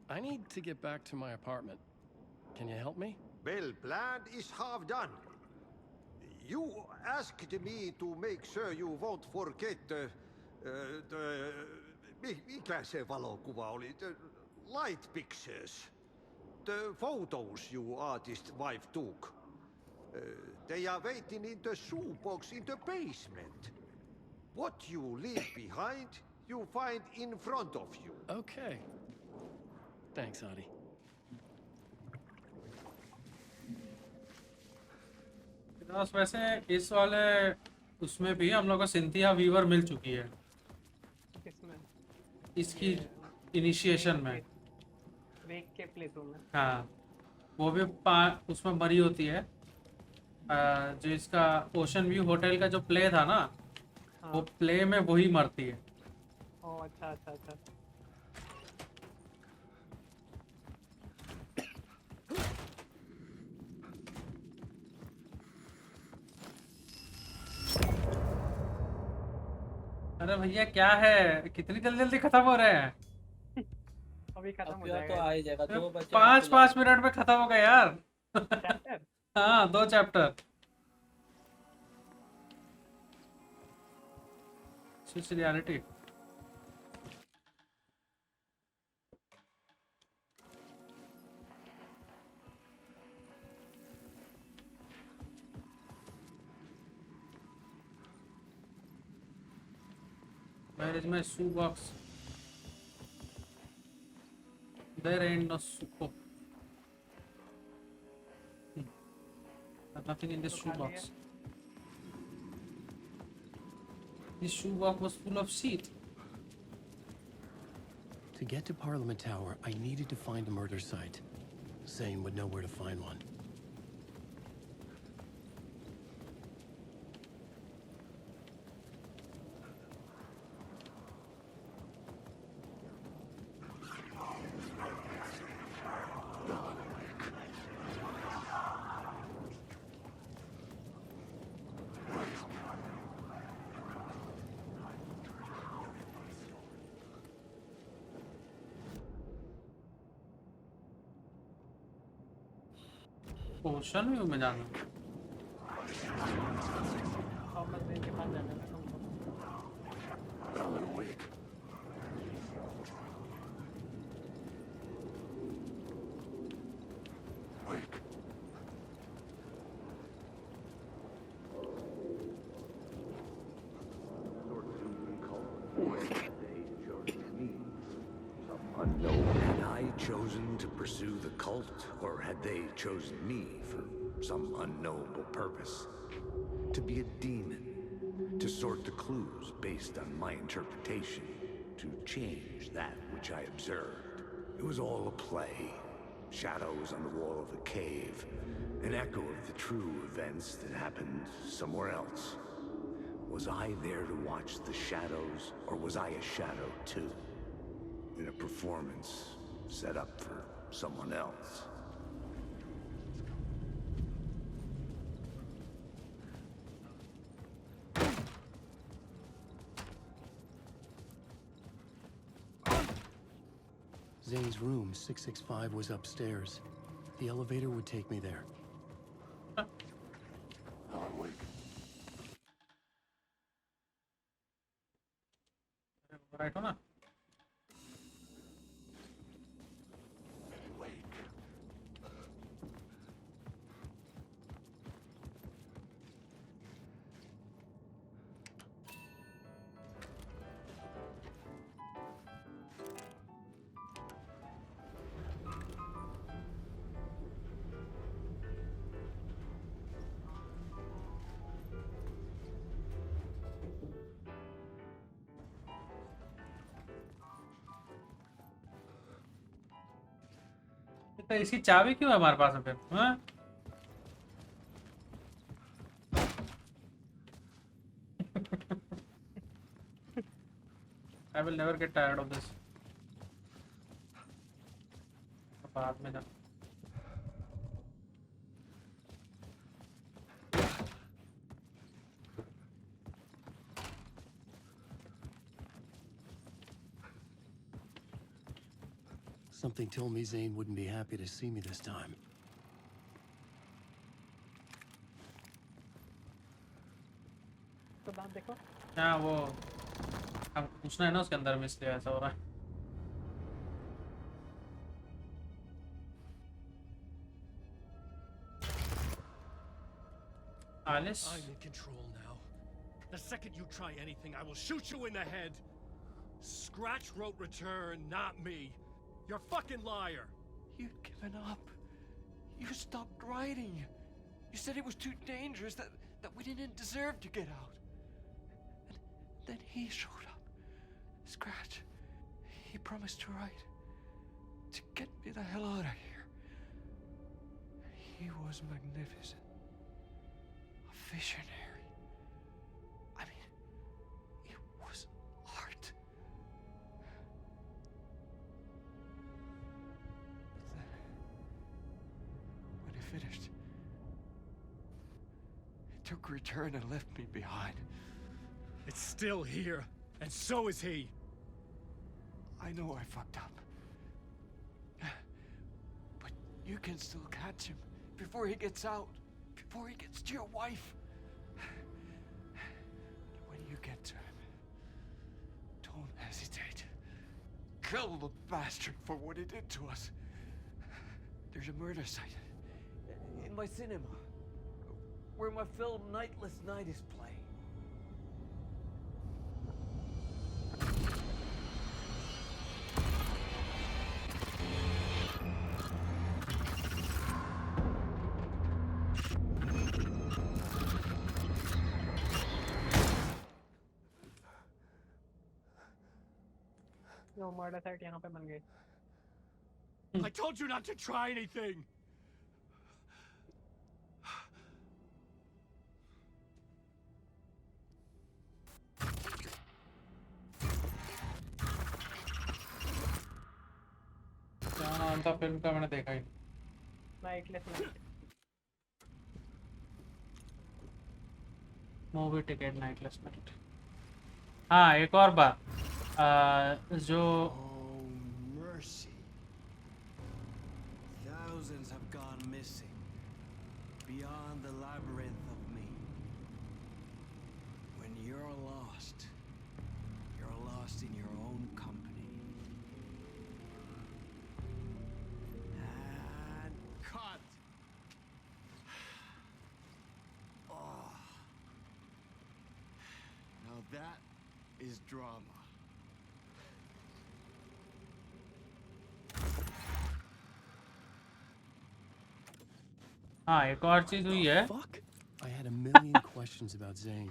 I need to get back to my apartment. Can you help me? Well, plan is half done. You asked me to make sure you won't forget mikä se valokuva oli? The light pictures. The photos your artist wife took. They are waiting in the shoebox in the basement. What you leave behind, you find in front of you. Okay. Thanks, Adi. बस वैसे इस वाले उसमें भी हम लोग को Cynthia Weaver मिल चुकी है किसमें? इसकी इनिशिएशन में वेक के प्लेथ्रू में। हाँ वो भी उसमें मरी होती है जो इसका ओशन व्यू होटल का जो प्ले था ना, वो प्ले में वही मरती है। ओ अच्छा अच्छा अच्छा। अरे भैया क्या है, कितनी जल्दी जल्दी खत्म हो रहे हैं। अभी खत्म हो अब तो जाएगा। आ ही जाएगा, 2 बचे। 5-5 मिनट में खत्म हो गया यार। चैप्टर हाँ 2 chapter. Switch reality. Where is my shoe box? There ain't no shoe. Oh. There's nothing in this shoe box. This shoe box was full of shit. To get to Parliament Tower, I needed to find a murder site. Zane would know where to find one. Ocean view में जाना। Thomas when के पास जाना है तुमको। Unknown. Had I chosen to pursue the cult, or had they chosen me for some unknowable purpose? To be a demon, to sort the clues based on my interpretation, to change that which I observed. It was all a play. Shadows on the wall of a cave, an echo of the true events that happened somewhere else. Was I there to watch the shadows, or was I a shadow too? In a performance set up for someone else. Zane's room, 665, was upstairs. The elevator would take me there. Right हो ना। तो इसकी चाबी क्यों है हमारे पास में फिर? हाँ? I will never get tired of this. बाद में जा। Something told me Zane wouldn't be happy to see me this time. तो दांत देखो। क्या वो हम पूछना है ना उसके अंदर में, इसलिए ऐसा हो रहा है। Alice? I'm in control now. The second you try anything, I will shoot you in the head. Scratch wrote return, not me. You're a fucking liar. You'd given up. You stopped writing. You said it was too dangerous, that we didn't deserve to get out. And then he showed up. Scratch. He promised to write. To get me the hell out of here. He was magnificent. visionary. I mean, it was art. But then, when it finished, it took a return and left me behind. It's still here, and so is he. I know I fucked up. But you can still catch him before he gets out, before he gets to your wife. When you get to him, don't hesitate. Kill the bastard for what he did to us. There's a murder site in my cinema where my film Nightless Night is playing. जो murder site यहाँ पे बन गई. I told you not to try anything. क्या नाम था film का, मैंने देखा ही नहीं. Nightless night. Movie ticket nightless night. हाँ, एक और बात जो Mercy. Thousands have gone missing. Beyond the labyrinth of me. When you're lost in your own company. And cut! Oh. Now that is drama. हाँ, एक और चीज हुई है. I had a million questions about Zane,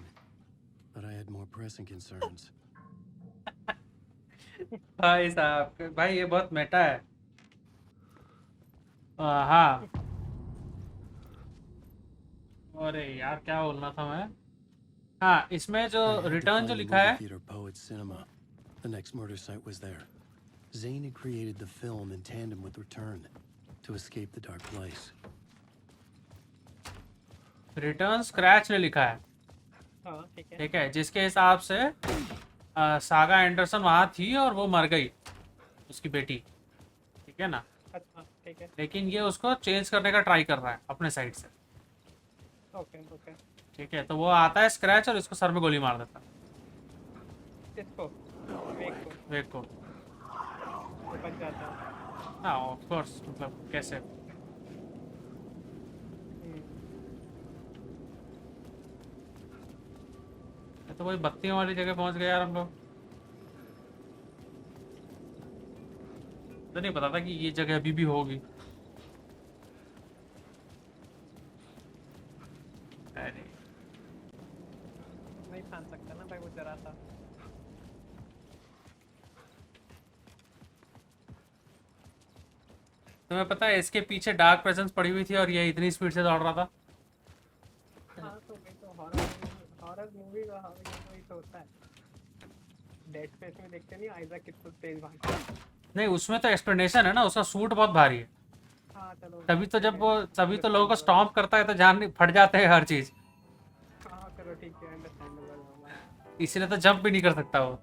but I had more pressing concerns. भाई साहब, भाई ये बहुत मेटा है. हाँ. अरे यार, क्या बोलना था मैं. हाँ, इसमें जो I had to return find जो the लिखा है. movie theater Poet Cinema. The next murder site was there. Zane had created the film in tandem with Return to escape the dark place. Return scratch ने लिखा है. हाँ ठीक है. ठीक है, जिसके हिसाब से सागा एंडरसन वहाँ थी और वो मर गई, उसकी बेटी. ठीक है ना. अच्छा ठीक है. लेकिन ये उसको चेंज करने का ट्राई कर रहा है अपने साइड से. Okay okay. ठीक है, तो वो आता है स्क्रैच और इसको सर में गोली मार देता है. किसको? वेग को. वो बच जाता है. हाँ ऑफ कोर्स, मतलब कैसे. तो वही बत्तियों वाली जगह पहुंच गए यार हम लोग. तो नहीं पता था कि ये जगह अभी भी होगी. अरे नहीं छान सकता ना भाई, वो जरा था. तुम्हें पता है इसके पीछे डार्क प्रेजेंस पड़ी हुई थी और ये इतनी स्पीड से दौड़ रहा था. हाँ तो भाई, तो हॉरर मूवी का वही तो होता है. डेड स्पेस में देखते नहीं आइजैक कितना तेज भागता है. नहीं, उसमें तो एक्सप्लेनेशन है ना, उसका सूट बहुत भारी है. हाँ चलो. तभी तो लोगों को स्टॉम्प करता है तो जान फट जाते हैं हर चीज. हाँ चलो ठीक है, अंडरस्टैंडेबल होगा. इसीलिए तो जंप भी नहीं कर सकता वो.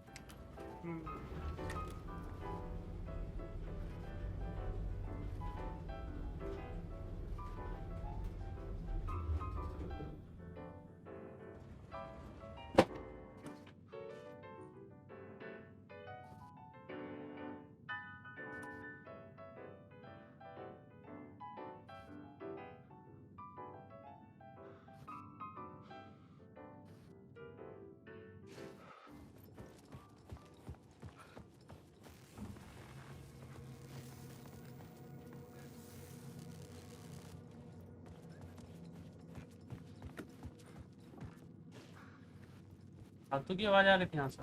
फालतू की आवाज आ रही थी यहाँ से.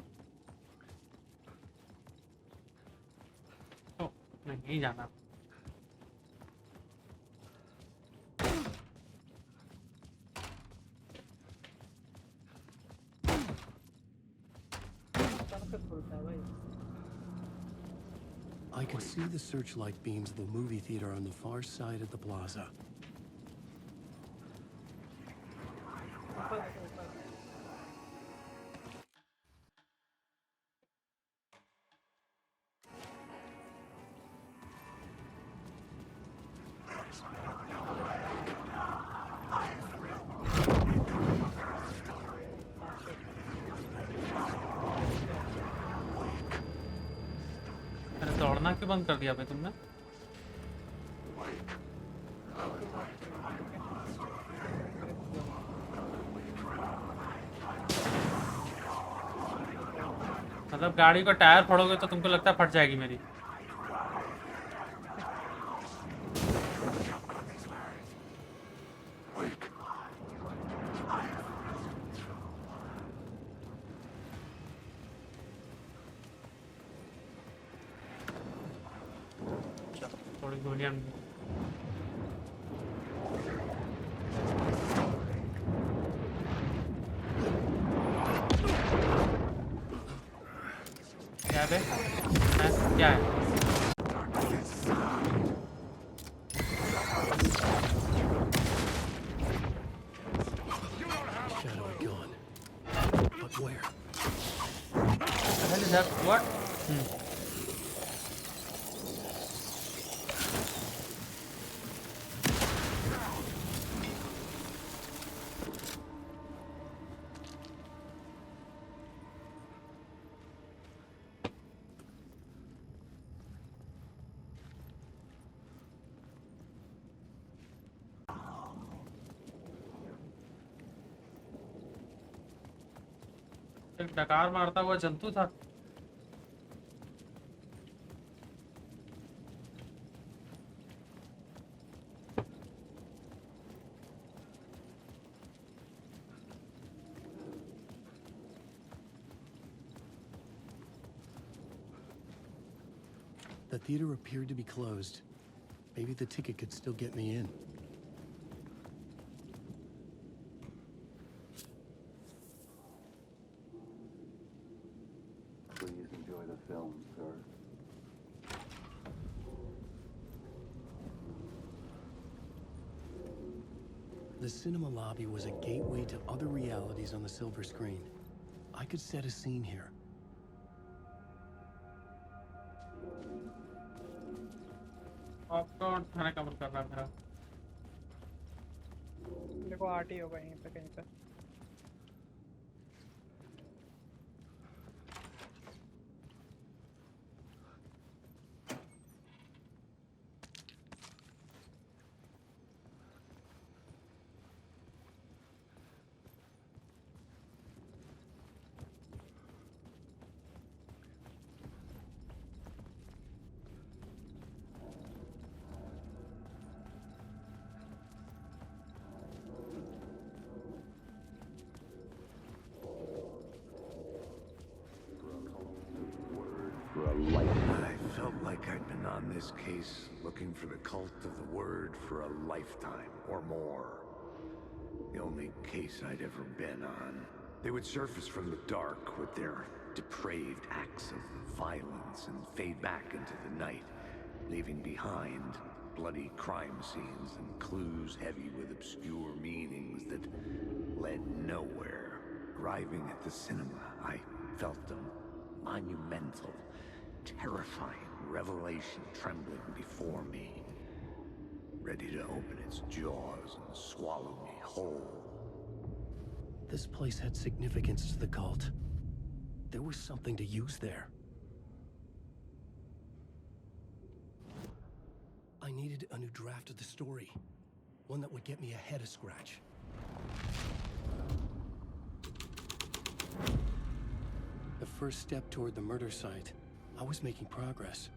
नहीं जाना. वापस खुलता है भाई. I could see the searchlight beams of the movie theater on the far side of the plaza. ऊपर देखो ऊपर. अरे दौड़ना क्यों बंद कर दिया भाई तुमने? मतलब गाड़ी का टायर फोड़ोगे तो तुमको लगता है फट जाएगी मेरी? थोड़ी गोलियां क्या है? क्या है? Shadow had gone. But where? What the hell is that? What? एक डकार मारता हुआ जंतु था. The theater appeared to be closed. Maybe the ticket could still get me in. Please enjoy the film, sir. The cinema lobby was a gateway to other realities on the silver screen. I could set a scene here. Popcorn खाना cover कर रहा है मेरा. देखो art ही होगा यहीं पे कहीं पे. I felt like I'd been on this case looking for the cult of the word for a lifetime or more. The only case I'd ever been on. They would surface from the dark with their depraved acts of violence and fade back into the night, leaving behind bloody crime scenes and clues heavy with obscure meanings that led nowhere. Arriving at the cinema, I felt a monumental, terrifying revelation trembling before me, ready to open its jaws and swallow me whole. This place had significance to the cult. There was something to use there. I needed a new draft of the story. One that would get me ahead of Scratch. The first step toward the murder site. I was making progress.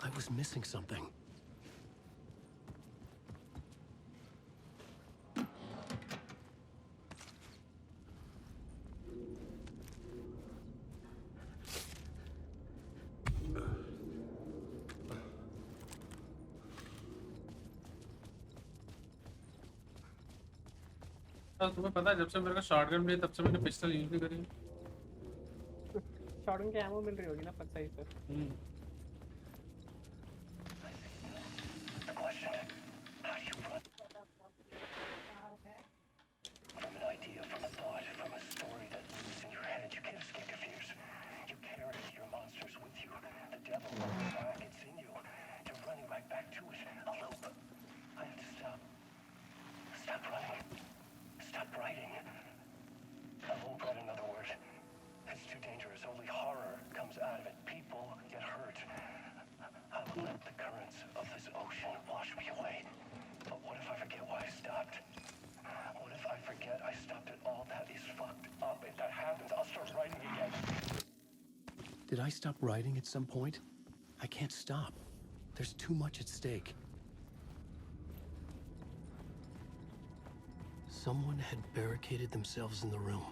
I was missing something. तुम्हें पता है जब से मेरे को shotgun मिली तब से मैंने पिस्टल यूज भी करी। शॉटगन की एमो मिल रही होगी ना पर सही से। From an idea, from a thought, from a story that lives in your head, you can't escape your fears. You carry your monsters with you. The devil running back, it's in you. You're running right back to it. A loop. I have to stop. Stop running. Stop writing. I won't write another word. It's too dangerous. Only horror comes out of it. People get hurt. I will let the currents of this ocean wash me away. But what if I forget why I stopped? What if I forget I stopped at all? That is fucked up. If that happens, I'll start writing again. Did I stop writing at some point? I can't stop. There's too much at stake. Someone had barricaded themselves in the room.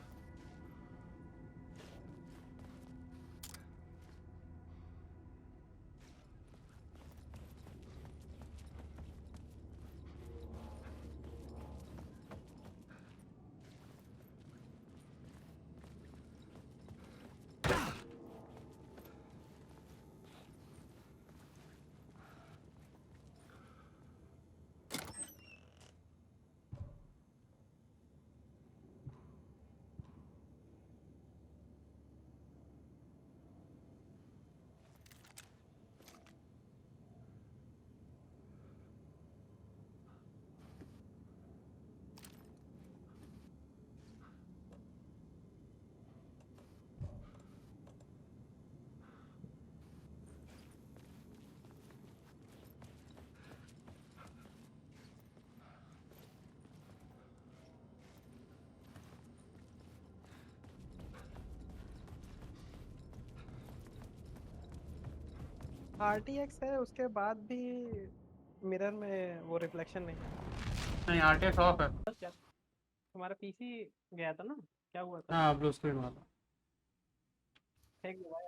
RTX है उसके बाद भी mirror में वो reflection नहीं है। नहीं RTX of है। क्या तुम्हारा पीसी गया था ना, क्या हुआ था? हाँ ब्लू स्क्रीन वाला। फेंक दो भाई।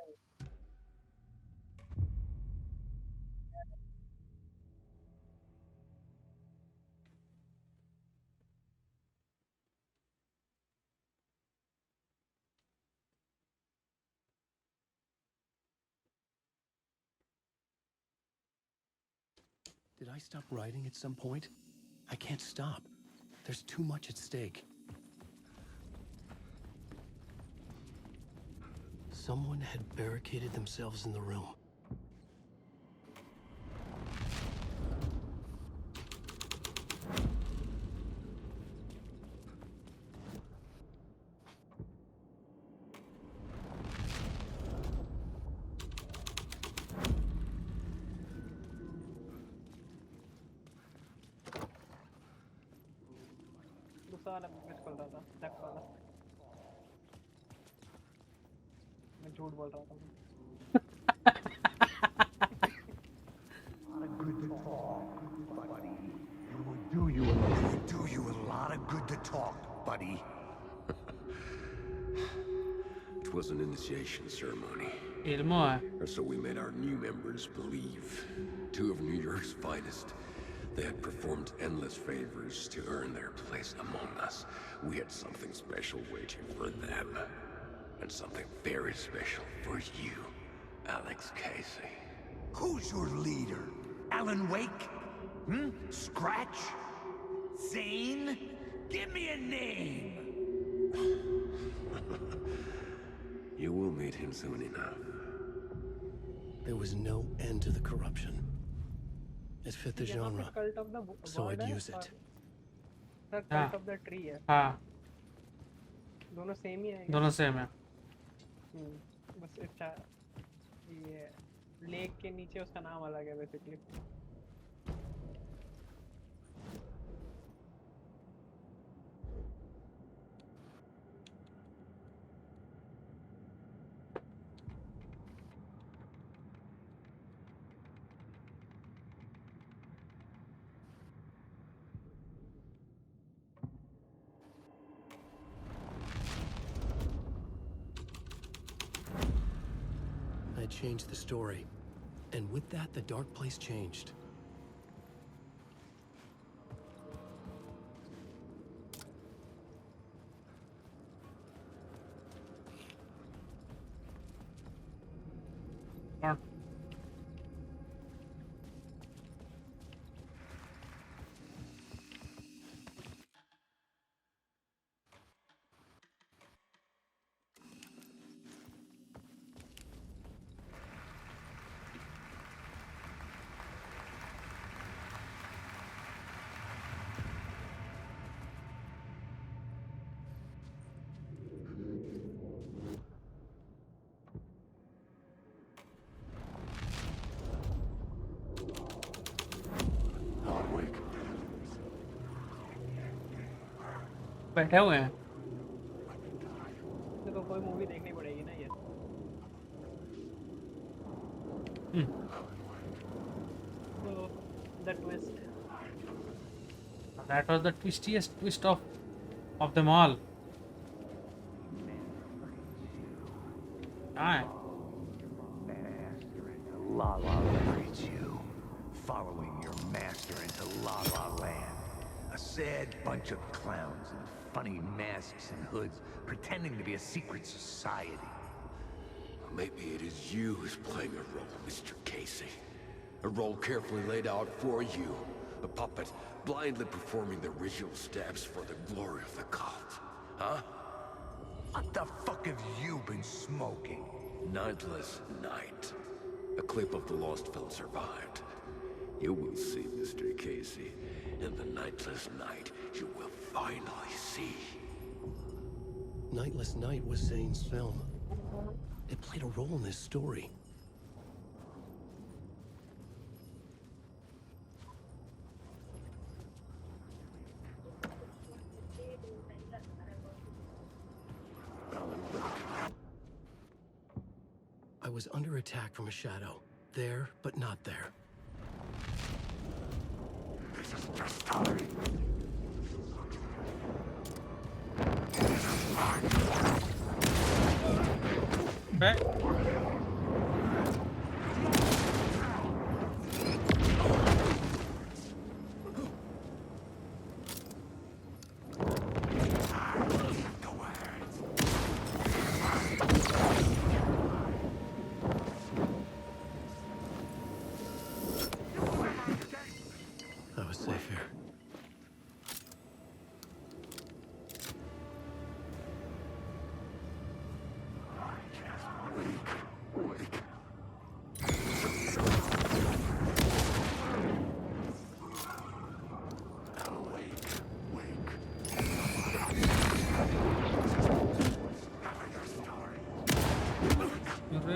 Did I stop writing at some point? I can't stop. There's too much at stake. Someone had barricaded themselves in the room. दूसरा वाला मिस कर रहा था, लेफ्ट वाला। मैं झूठ बोल रहा था। Do you a lot of good to talk, buddy. It was an initiation ceremony. Ilmo hai. Or so we made our new members believe. Two of New York's finest. They had performed endless favors to earn their place among us. We had something special waiting for them. And something very special for you, Alex Casey. Who's your leader? Alan Wake? Scratch? Zane? Give me a name! You will meet him soon enough. There was no end to the corruption. It fit the genre, so I'd use it. Cult of the Tree है। हाँ। दोनों same ही है। दोनों same है। बस अच्छा ये lake के नीचे उसका नाम अलग है basically. I changed the story, and with that, the dark place changed. बैठे हुए हैं। तो कोई मूवी देखनी पड़ेगी ना ये। So the twist. That was the twistiest twist of them all. Aye. La La Land. You following your master into La La Land. A sad bunch of clowns in funny masks and hoods pretending to be a secret society. Maybe it is you who's playing a role, Mr. Casey. A role carefully laid out for you. A puppet blindly performing the ritual steps for the glory of the cult. Huh? What the fuck have you been smoking? Nightless Night. A clip of the lost film survived. You will see, Mr. Casey. In the Nightless Night, you will finally see. Nightless Night was Zane's film. It played a role in this story. I was under attack from a shadow. There, but not there. This is your story. Back. I was safe here.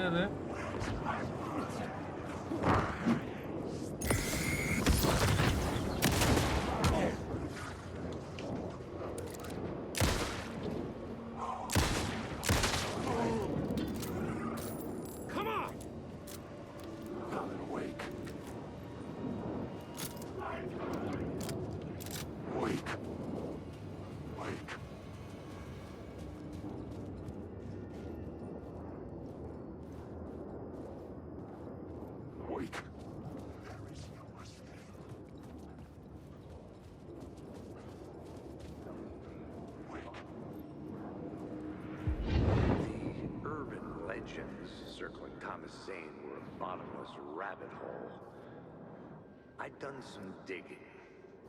अरे Come on! Wake. Wake. Wake. Wake. The urban legends circling Thomas Zane were a bottomless rabbit hole. I'd done some digging.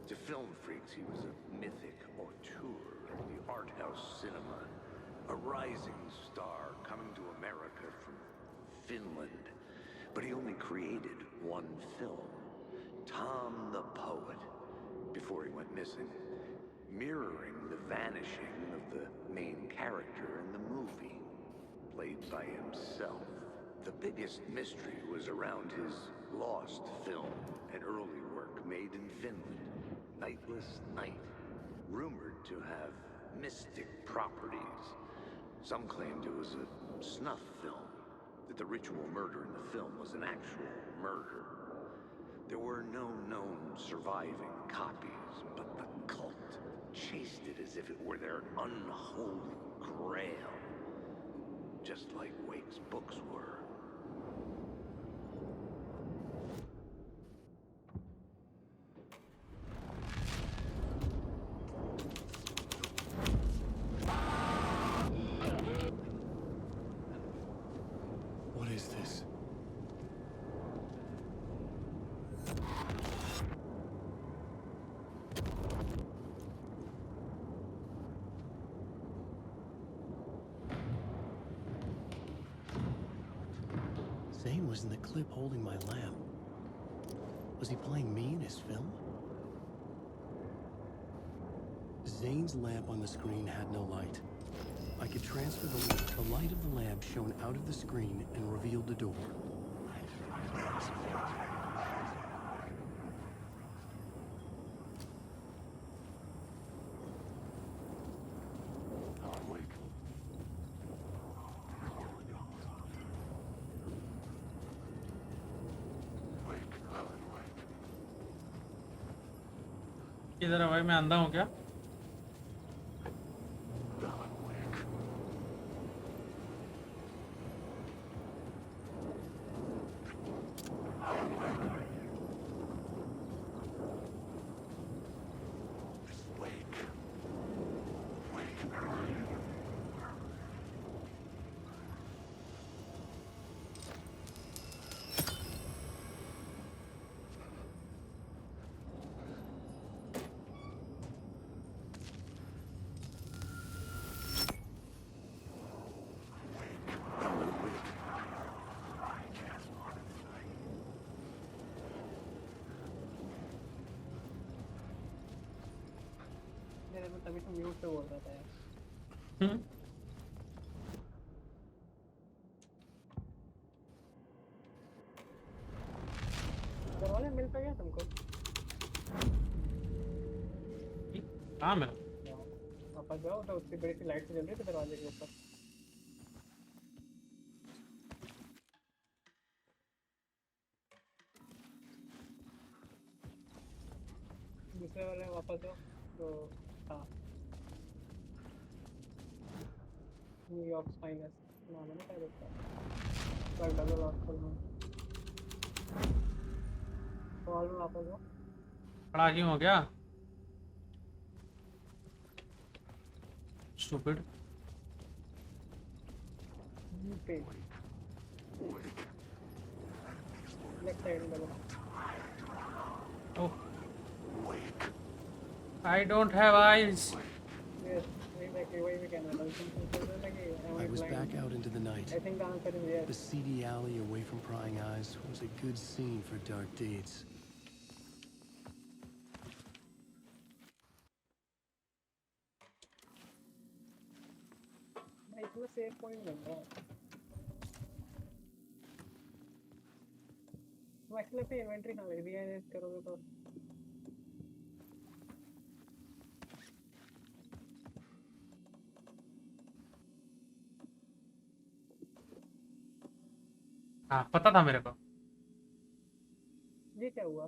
To film freaks, he was a mythic auteur of the art house cinema, a rising star coming to America from Finland. But he only created one film, Tom the Poet, before he went missing, mirroring the vanishing of the main character in the movie, played by himself. The biggest mystery was around his lost film, an early work made in Finland, Nightless Night, rumored to have mystic properties. Some claimed it was a snuff film, that the ritual murder in the film was an actual murder. There were no known surviving copies, but the cult chased it as if it were their unholy grail, just like Wake's books were. What is this? Zane was in the clip holding my lamp. Was he playing me in his film? Zane's lamp on the screen had no light. I could transfer the light of the lamp shone out of the screen and revealed the door. किधर है भाई? मैं अंधा हूँ क्या? मेरे को तभी तो म्यूट पे बोल रहा था यार। दरवाजा मिल पे गया तुमको? कहाँ मिला? वापस जाओ तो उसकी बड़ी सी लाइट जल रही थी दरवाजे के ऊपर। दूसरे वाले वापस जाओ तो हाँ न्यूयॉर्क फाइनेस्ट नाम है ना शायद उसका। पर डबल ऑस्कर में हॉल में वापस जाओ। खड़ा क्यों हो गया? Stupid. पे लेफ्ट साइड में double. Oh. I don't have eyes. Yes, exactly. Why we cannot? I was back out into the night. I think the answer is yes. The seedy alley away from prying eyes was a good scene for dark deeds. इसमें save point बन रहा है। तुम actually अपनी inventory हाँ rearrange करोगे तो हाँ पता था मेरे को। ये क्या हुआ?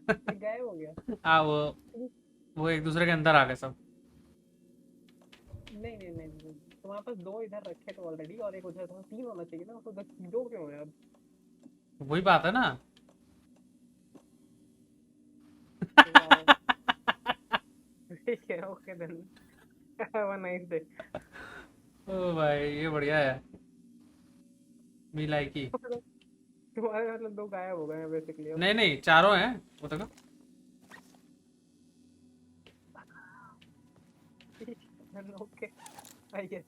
ये गायब हो गया। हाँ वो एक दूसरे के अंदर आ गए सब। नहीं तुम्हारे पास दो इधर रखे तो ऑलरेडी और एक उधर था, तीन होना चाहिए ना। तो दो क्यों है अब? वही बात है ना। ठीक है okay then have a nice day. ओ भाई ये बढ़िया है। मी लाइक ही। तुम्हारे मतलब दो गायब हो गए हैं बेसिकली। नहीं चारों हैं वो देखो। Okay I guess.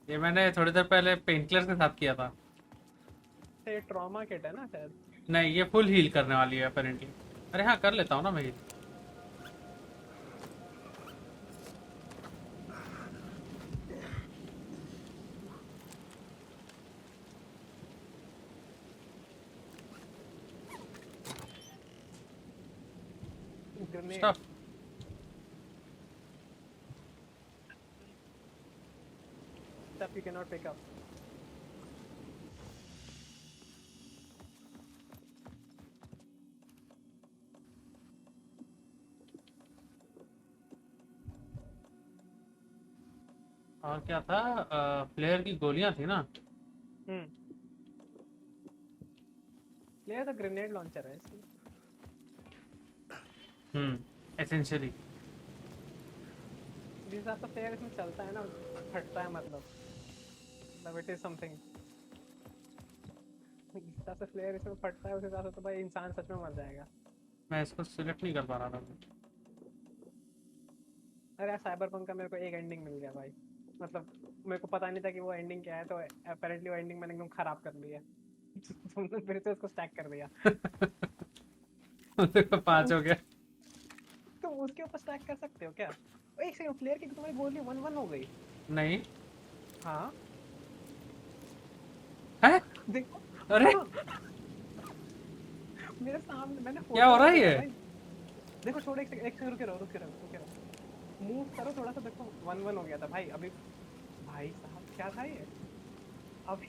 ये मैंने थोड़ी देर पहले पेन किलर के साथ किया था। ये ट्रॉमा किट है ना शायद? नहीं ये फुल हील करने वाली है अपेरेंटली। अरे हाँ कर लेता हूँ ना मैं heal. Stuff. Stuff you cannot pick up. और क्या था? फ्लेयर की गोलियां थी ना। फ्लेयर तो ग्रेनेड लॉन्चर है इसमें। एसेंशियली जिस हिसाब से फ्लेयर इसमें चलता है ना फटता है मतलब इट इज समथिंग। जिस हिसाब से फ्लेयर इसमें फटता है उस हिसाब से तो भाई इंसान सच में मर जाएगा। मैं इसको सिलेक्ट नहीं कर पा रहा था। अरे यार साइबरपंक का मेरे को एक एंडिंग मिल गया भाई। मतलब मेरे को पता नहीं था कि वो एंडिंग क्या है तो अपेरेंटली वो एंडिंग मैंने एकदम खराब कर लिया। तुमने फिर से उसको स्टैक कर दिया। देखो 5 हो गया। तुम उसके ऊपर स्टैक कर सकते हो क्या? एक सेकंड फ्लेयर की तुम्हारी गोली 1-1 हो गई। नहीं हाँ है देखो। अरे मेरे सामने मैंने क्या हो रहा है ये? देखो छोड़ एक सेकंड रुके रहो मूव करो थोड़ा सा। देखो 1-1 हो गया था भाई अभी। भाई साहब क्या था ये अभी?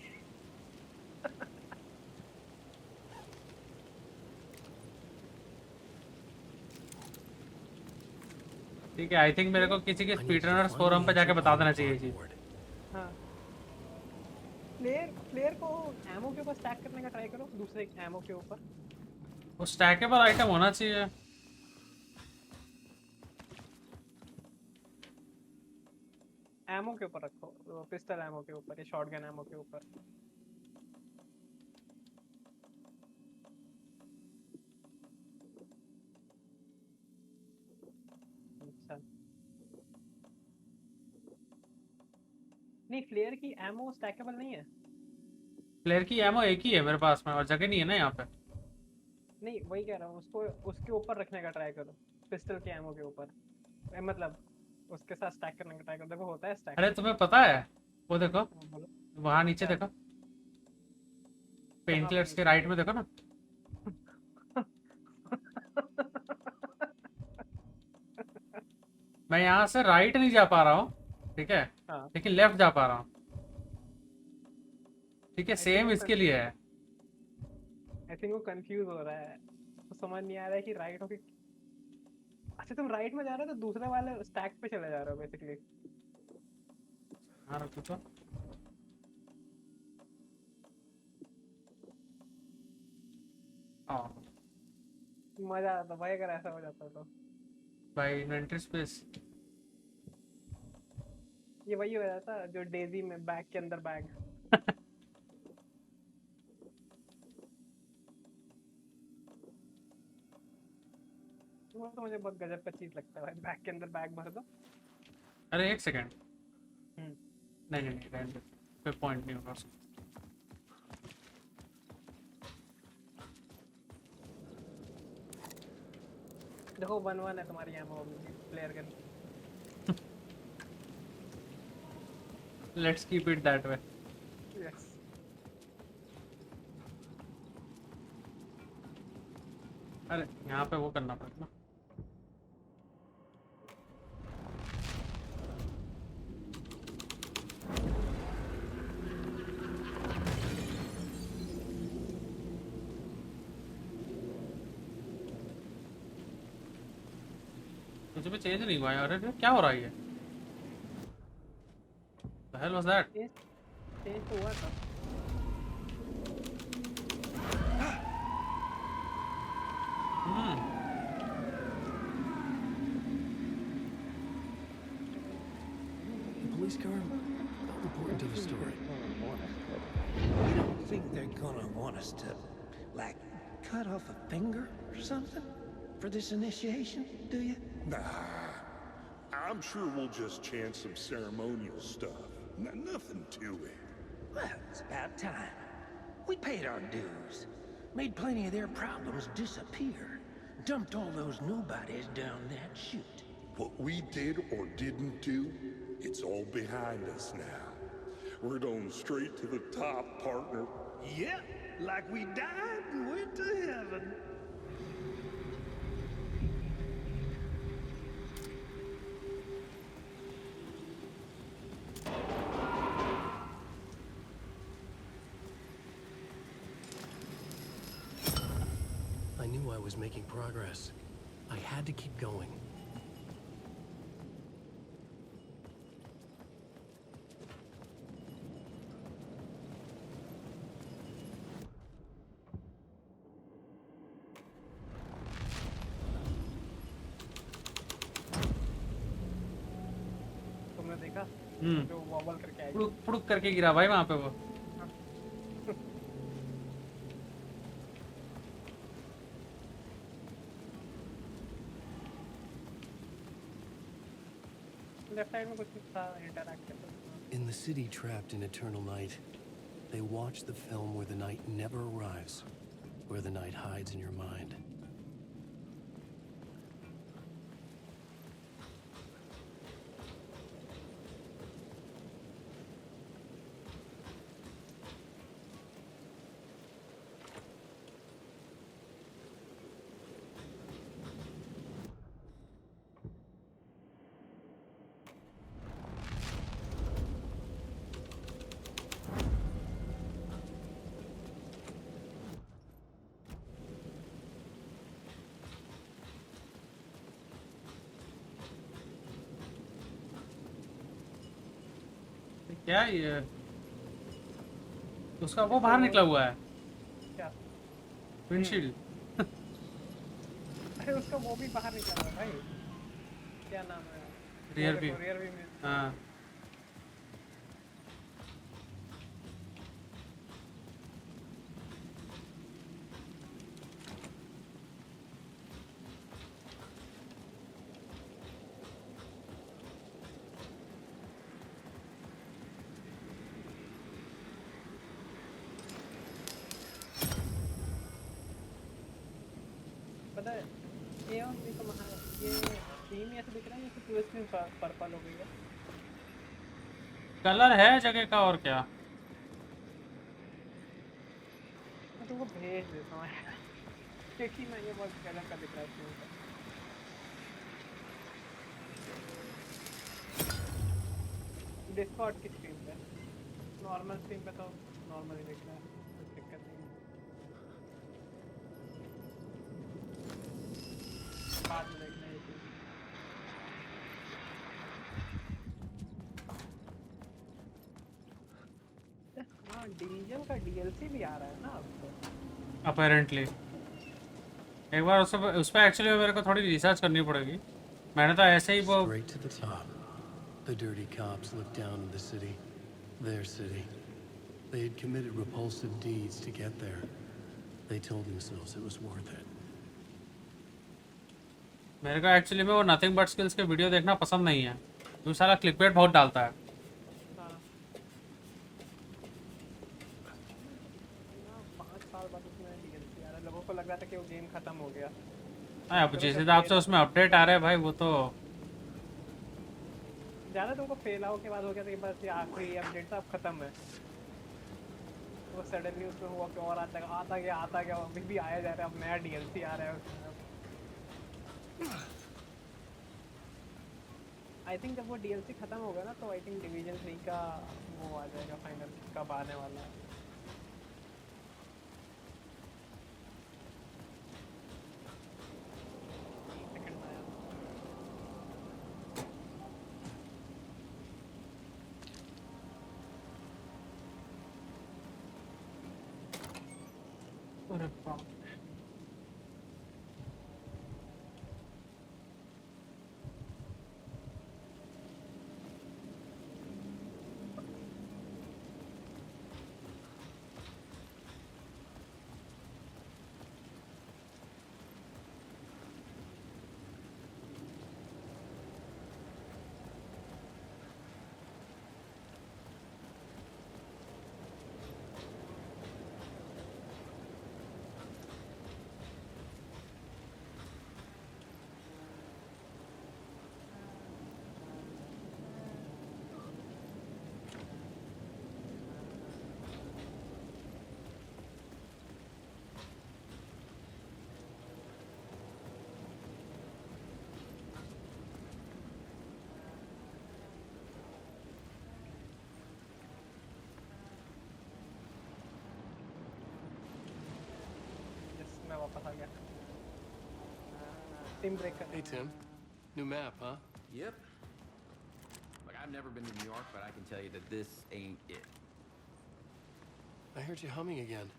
ठीक है, आई थिंक मेरे को किसी के स्पीड रनर्स फोरम पे जाके बता देना चाहिए जी। हाँ प्लेयर को एमो के ऊपर स्टैक करने का ट्राई करो, दूसरे एमो के ऊपर। वो स्टैकेबल आइटम होना चाहिए। एमो के ऊपर रखो, पिस्टल एमो के ऊपर या शॉटगन एमो के ऊपर। अच्छा नहीं, फ्लेयर की एमो स्टैकेबल नहीं है। प्लेयर की एमो एक ही है मेरे पास में और जगह नहीं है ना यहाँ पे। नहीं वही कह रहा हूँ, उसको उसके ऊपर रखने का ट्राई करो, पिस्टल के एमो के ऊपर, मतलब उसके साथ स्टैक करने का ट्राई करो। देखो होता है स्टैक। अरे तुम्हें पता है वो देखो बोलो। वहाँ नीचे देखो, पेन किलर्स के राइट में देखो ना। मैं यहाँ से राइट नहीं जा पा रहा हूँ, ठीक है, हाँ। लेकिन लेफ्ट जा पा रहा हूँ। ठीक है, सेम इसके लिए है। आई थिंक वो कंफ्यूज हो रहा है, तो समझ नहीं आ रहा है कि राइट हो कि अच्छा तुम राइट में जा रहे हो तो दूसरे वाले स्टैक पे चले जा रहे हो बेसिकली। हाँ रखो तो। मजा आता भाई अगर ऐसा हो जाता तो। भाई इन्वेंटरी स्पेस ये वही हो जाता जो डेजी में बैग के अंदर बैग। वो तो मुझे बहुत गजब का चीज लगता है भाई, बैग के अंदर बैग भर दो। अरे एक सेकंड, नहीं नहीं नहीं रहने दो, कोई पॉइंट नहीं होगा उसका। देखो 1-1 है तुम्हारी ammo player gun. Let's keep it that way. Yes अरे यहाँ पे वो करना पड़ेगा। मुझे भी चेंज नहीं हुआ है। अरे क्या हो रहा है ये? The hell was that? Change तो हुआ था। The police car, not important to the story. You don't think they're gonna want us to, like, cut off a finger or something for this initiation, do you? Nah, I'm sure we'll just chant some ceremonial stuff. Nothing to it. Well, it's about time. We paid our dues, made plenty of their problems disappear, dumped all those nobodies down that chute. What we did or didn't do, it's all behind us now. We're going straight to the top, partner. Yep, like we died and went to heaven. I knew I was making progress. I had to keep going. तुमने देखा जो vowel करके आई, फुड़ुक फुड़ुक करके गिरा भाई वहाँ पे वो। लेफ्ट साइड में कुछ था इंटरैक्ट करता। In the city trapped in eternal night, they watch the film where the night never arrives, where the night hides in your mind. क्या ये उसका वो बाहर निकला हुआ है क्या विंडशील्ड। अरे उसका वो भी बाहर निकला हुआ है भाई, क्या नाम है, रियर व्यू। रियर व्यू में। हाँ पता है ये और भी तो ये थीम ही ऐसे दिख रहा है जैसे पूरी स्क्रीन पर्पल हो गई है। कलर है जगह का और क्या। मैं तुमको भेज देता हूँ क्योंकि मैं ये बहुत कलर का दिख रहा है स्क्रीन पर। डिस्कॉर्ड की स्क्रीन पे, नॉर्मल स्क्रीन पे तो नॉर्मल ही दिख रहा है, कोई दिक्कत नहीं है। बाद में देखना है ये चीज़। हाँ डिवीजन का डीएलसी भी आ रहा है ना अब तो। अपेरेंटली एक बार उस पर एक्चुअली मेरे को थोड़ी रिसर्च करनी पड़ेगी। मैंने तो ऐसे ही वो Straight to the top. The dirty cops looked down on the city. Their city. They had committed repulsive deeds to get there. They told themselves it was worth it. मेरे को एक्चुअली में वो नथिंग बट स्किल्स के video देखना पसंद नहीं है, वो सारा क्लिकबेट बहुत डालता है। हाँ 5 साल बाद उसमें डीएलसी आ रहा है, लोगों को लग रहा था कि वो गेम खत्म हो गया। अब जिस हिसाब से उसमें अपडेट आ रहे हैं भाई वो तो ज़्यादा तुमको फेल आउट के बाद हो गया था कि बस ये आखिरी अपडेट था अब खत्म है, वो सडनली उसमें हुआ कि और आता गया अभी भी आया जा रहा है, अब नया डीएलसी आ रहा है उसमें। आई थिंक जब वो डीएलसी खत्म होगा ना तो आई थिंक डिवीजन 3 का वो आ जाएगा फाइनल, कब आने वाला है। सेकंड में आया। अरे बाप मैं वापस आ गया। Team breaker. Hey Tim, new map, huh? Yep. Look, I've never been to New York, but I can tell you that this ain't it. I heard you humming again.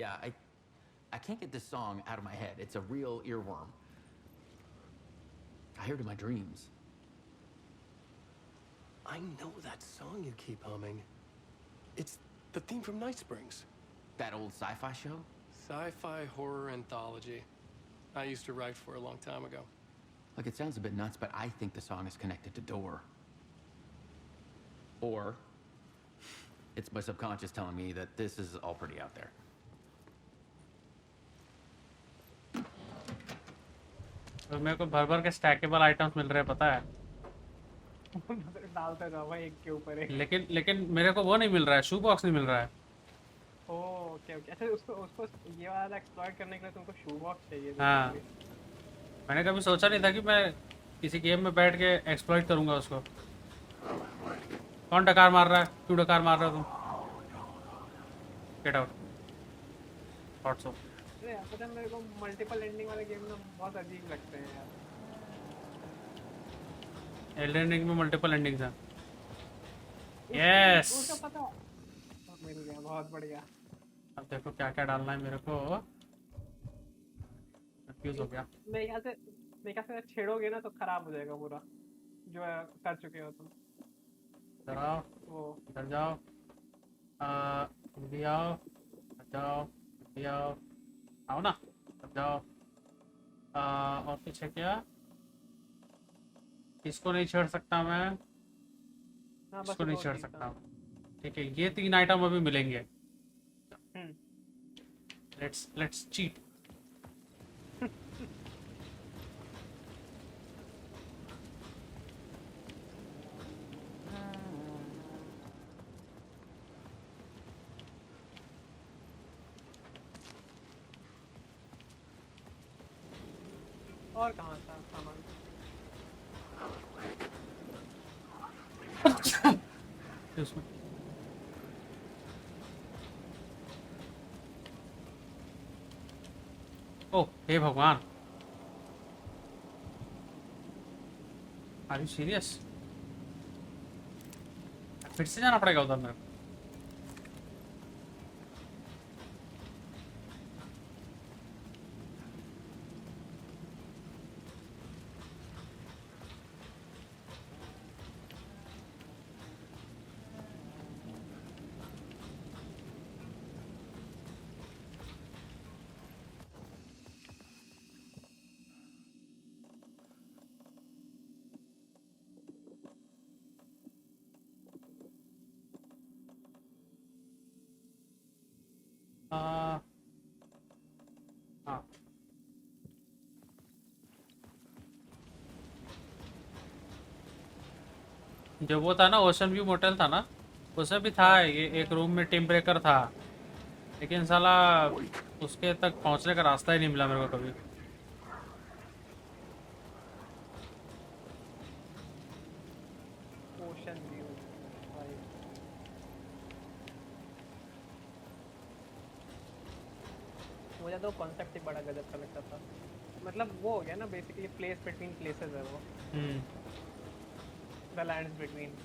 Yeah, I can't get this song out of my head. It's a real earworm. I hear it in my dreams. I know that song you keep humming. It's the theme from Night Springs. That old sci-fi show? Sci-fi horror anthology. I used to write for a long time ago. Look, it sounds a bit nuts, but I think the song is connected to Door. Or it's my subconscious telling me that this is all pretty out there. तो मेरे को भर भर के stackable items मिल रहे हैं पता है। डालते जाओ भाई एक के ऊपर एक। लेकिन मेरे को वो नहीं मिल रहा है, शू बॉक्स नहीं मिल रहा है। ओके अच्छा उसको ये वाला एक्सप्लॉइट करने के लिए तुमको शू बॉक्स चाहिए। हाँ मैंने कभी सोचा नहीं था कि मैं किसी गेम में बैठ के एक्सप्लॉइट करूंगा उसको। कौन डकार मार रहा है? क्यों डकार मार रहे हो तुम? Get out. थॉट्स ऑफ अरे यार, पता है मेरे को मल्टीपल एंडिंग वाले गेम ना बहुत अजीब लगते हैं यार। एल्डन रिंग में मल्टीपल एंडिंग्स हैं। यस उसका पता मिल गया, बहुत बढ़िया। अब देखो क्या क्या डालना है मेरे को, कंफ्यूज हो गया। मेरे ख्याल से छेड़ोगे ना तो खराब हो जाएगा पूरा जो कर चुके हो तुम। इधर आओ, इधर जाओ, भी आओ, जाओ, भी आओ, आओ ना, अब जाओ। और कुछ है क्या? इसको नहीं छेड़ सकता मैं, हाँ, इसको नहीं छेड़ सकता। ठीक है, ये 3 आइटम अभी मिलेंगे। Let's cheat. और कहाँ था सामान? उसमें ओह हे भगवान, आर यू सीरियस? फिर से जाना पड़ेगा उधर मेरे को। हाँ, जो वो था ना ओशन व्यू मोटेल था ना, उसमें भी था ये एक रूम में टीम ब्रेकर था, लेकिन साला उसके तक पहुंचने का रास्ता ही नहीं मिला मेरे को कभी। ओशन व्यू मुझे तो कॉन्सेप्ट ही बड़ा गजब का लगता था। मतलब वो हो गया ना बेसिकली प्लेस बिटवीन प्लेसेस है वो, द लैंड्स बिटवीन।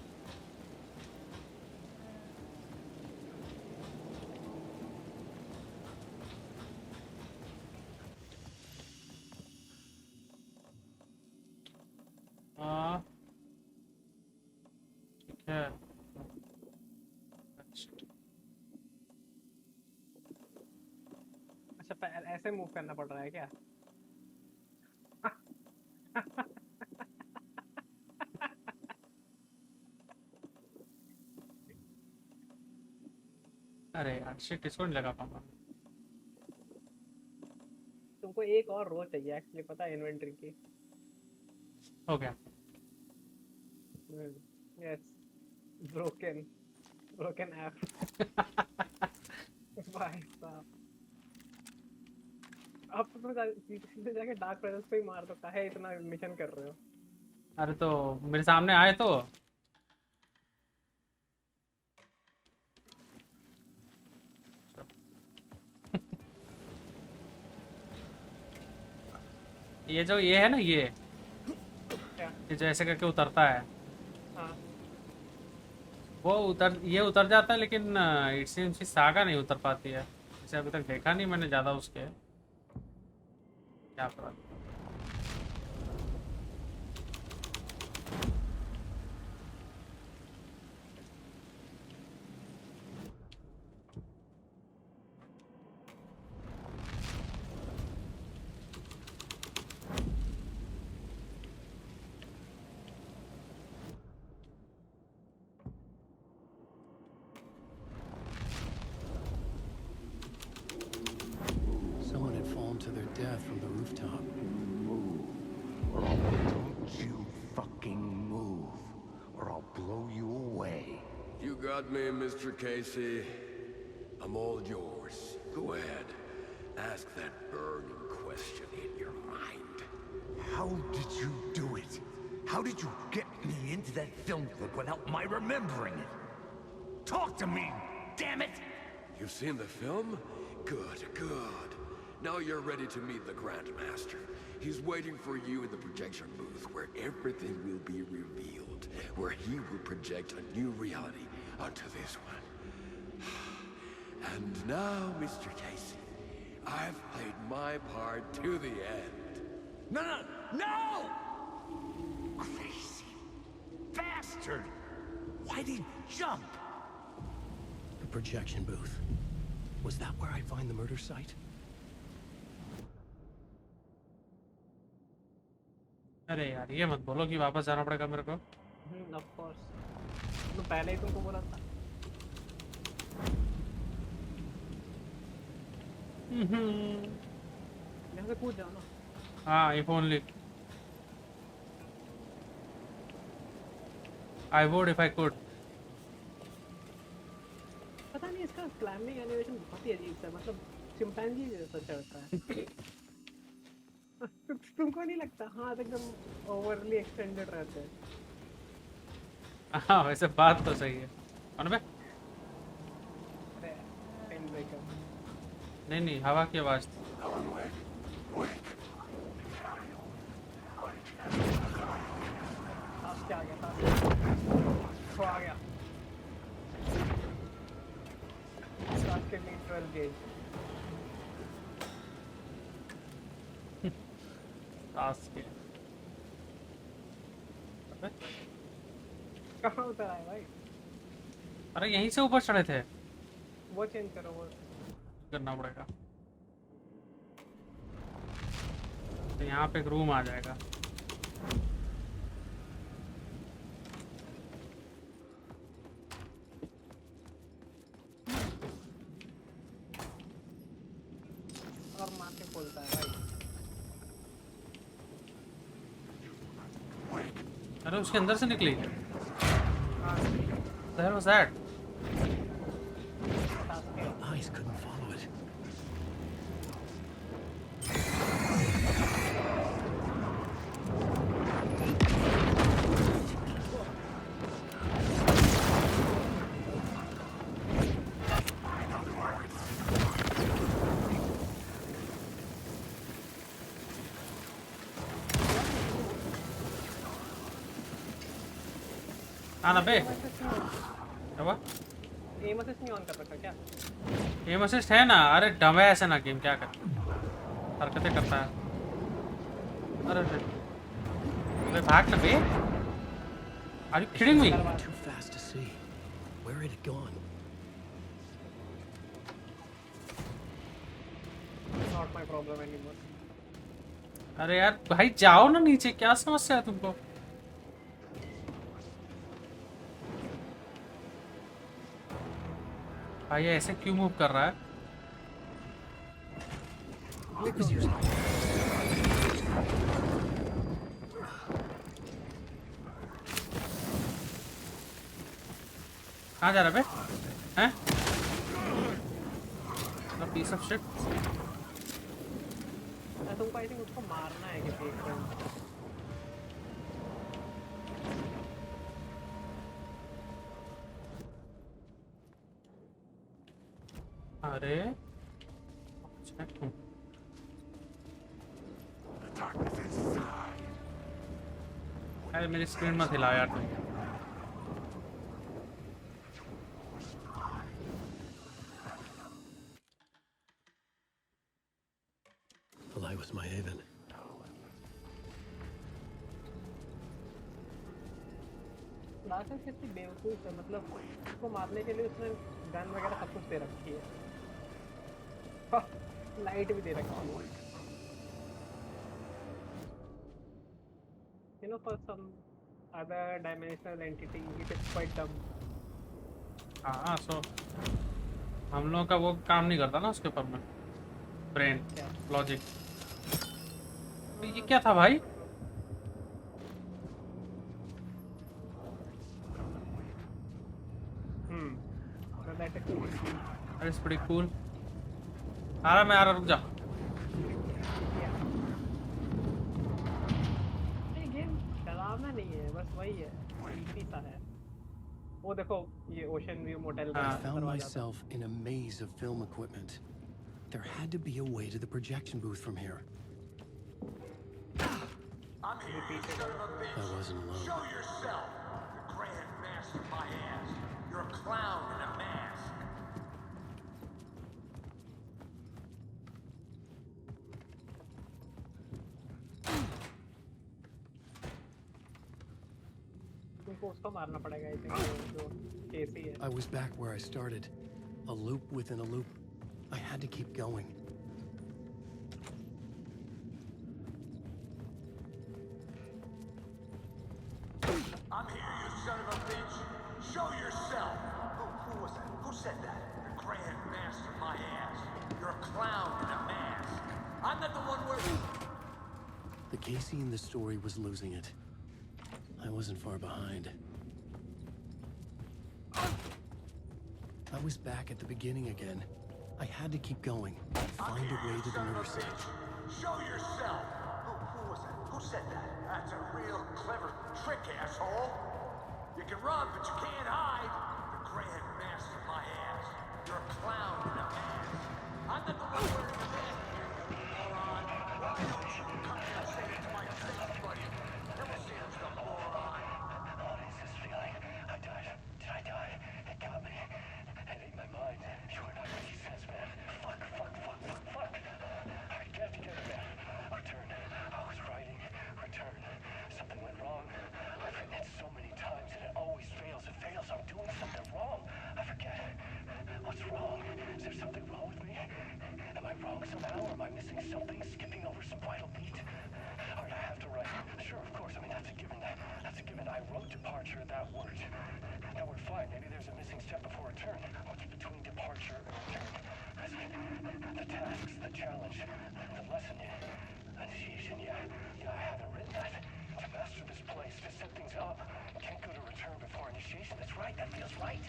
हाँ ठीक है। अच्छा ऐसे मूव करना पड़ रहा है क्या? अरे यार शिट, इसको नहीं लगा पाऊंगा। तुमको एक और रो चाहिए एक्चुअली, पता है इन्वेंटरी की। हो गया। Yes, broken app. भाई साहब, अब तो तुम सीधे जाके डार्क प्रेजेंस पे ही मार दो, काहे इतना मिशन कर रहे हो? अरे तो मेरे सामने आए तो ये जो ये है ना ये जैसे करके उतरता है, हाँ। वो ये उतर जाता है, लेकिन इट सीम्स सागा नहीं उतर पाती है। इसे अभी तक देखा नहीं मैंने ज़्यादा उसके, क्या पता। Someone had fallen to their death from the rooftop. Don't you fucking move, or I'll blow you away. You got me, Mr. Casey. I'm all yours. Go ahead. Ask that burning question in your mind. How did you do it? How did you get me into that film clip without my remembering it? Talk to me, damn it! You've seen the film? Good, good. Now you're ready to meet the Grandmaster. He's waiting for you in the projection booth, where everything will be revealed, where he will project a new reality onto this one. And now, Mr. Casey, I've played my part to the end. No! Crazy bastard! Why'd he jump? The projection booth. Was that where I'd find the murder site? अरे यार ये मत बोलो कि वापस जाना पड़ेगा मेरे को। ऑफ कोर्स तो पहले ही तुमको बोला था। यहाँ से कूद जाओ ना। हाँ if only I would if I could. पता नहीं इसका क्लाइंबिंग एनिमेशन बहुत ही अजीब सा, मतलब चिंपैंजी जैसा चलता है। तुमको नहीं लगता? हाँ एकदम ओवरली एक्सटेंडेड रहते हैं। हाँ वैसे बात तो सही है। कौन बे? अरे पेन ब्रेकर। नहीं हवा की आवाज थी। आ गया तो आ गया। के लिए 12 गेज। टास्क कहाँ उतर आए भाई? अरे यहीं से ऊपर चढ़े थे। वो चेंज करो, वो करना पड़ेगा। तो यहाँ पे एक रूम आ जाएगा। और मार के खोलता है भाई। अरे उसके अंदर से निकली। The hell was that? Eyes couldn't follow it. आना बे। क्या हुआ? एम असिस्ट नहीं ऑन कर रखा क्या? एम असिस्ट है ना। अरे डम है ऐसे ना गेम, क्या कर हरकतें करता है। अरे अरे भाग ना बे। Are you kidding me? Too fast to see. Where had it gone? Not my problem anymore. अरे यार भाई जाओ ना नीचे, क्या समस्या है तुमको? भाई ऐसे क्यों मूव कर रहा है? कहाँ जा रहा बे? हैं? Piece of shit. तुमको आई थिंक उसको मारना है किसी एक को। अरे अरे मेरी स्क्रीन मत हिलाओ यार तुम। Well, I was my haven. Last कितनी बेवकूफ है, मतलब उसको मारने के लिए उसने गन वगैरह सब कुछ दे रखी है, लाइट भी दे रखी है। You know, for some other dimensional entity, it is quite dumb. हाँ सो हम लोगों का वो काम नहीं करता ना उसके ऊपर में, ब्रेन लॉजिक। ये क्या था भाई? That is pretty cool. आ रहा रुक जा। गेम डरावना नहीं है, बस वही है, इजी सा है। वो देखो ये ओशन व्यू मोटेल का। I found myself in a maze of film equipment. There had to be a way to the projection booth from here. I'm here, you son of a bitch. I wasn't alone. Show yourself. The Grand Master my ass. You're a clown in a mask. तुमको उसको मारना पड़ेगा I think जो केसी है. I was back where I started. A loop within a loop. I had to keep going. I'm here, you son of a bitch. Show yourself. Who was that? Who said that? The Grand Master my ass. You're a clown in a mask. I'm not the one where... The Casey in the story was losing it. I wasn't far behind. I was back at the beginning again. I had to keep going. Find a way to the riverside. Show yourself. Who was that? Who said that? That's a real clever trick, asshole. You can run, but you can't hide. The Grand Master my ass. You're a clown in a mask. I'm not the one wearing the mask here, you moron. Why don't you come here and say it to my face, buddy? Then we'll see who's the moron. What is this feeling? I died. Did I die? It got me. It ate my mind. You are not what he says, man. Fuck. I can't get it, man. Return. I was writing. Return. Something went wrong. I've written it so many times and it always fails. It fails. I'm doing something wrong. I forget. What's wrong? Is there something wrong with me? Am I wrong somehow? Or am I missing something? Skipping over some vital beat? Alright, I have to write. Sure, of course. I mean, that's a given. That's a given. I wrote departure, that word. Now we're fine. Maybe there's a missing step before return. What's between departure and return? The tasks, the challenge, the lesson, initiation. Yeah, I haven't written that. To master this place, to set things up. Can't go to return before initiation. That's right. That feels right.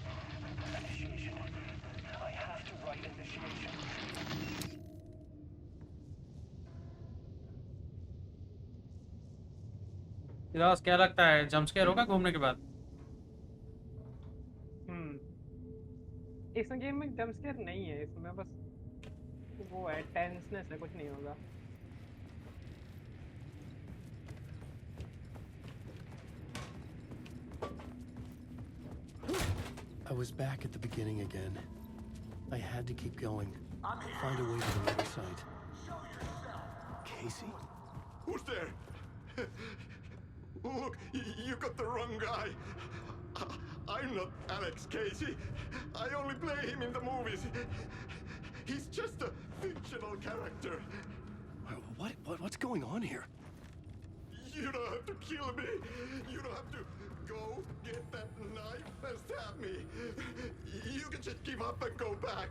Initiation. I have to write initiation. Firaz क्या लगता है jump scare होगा घूमने के बाद? इस game में jump scare नहीं है, इसमें बस वो है टेंसनेस है, कुछ नहीं होगा. I was back at the beginning again. I had to keep going. Find a way to the riverside. Casey? Who's there? Look, you got the wrong guy. I'm not Alex Casey. I only play him in the movies. He's just a fictional character. What's going on here? You don't have to kill me. You don't have to go get that knife and stab me. You can just give up and go back.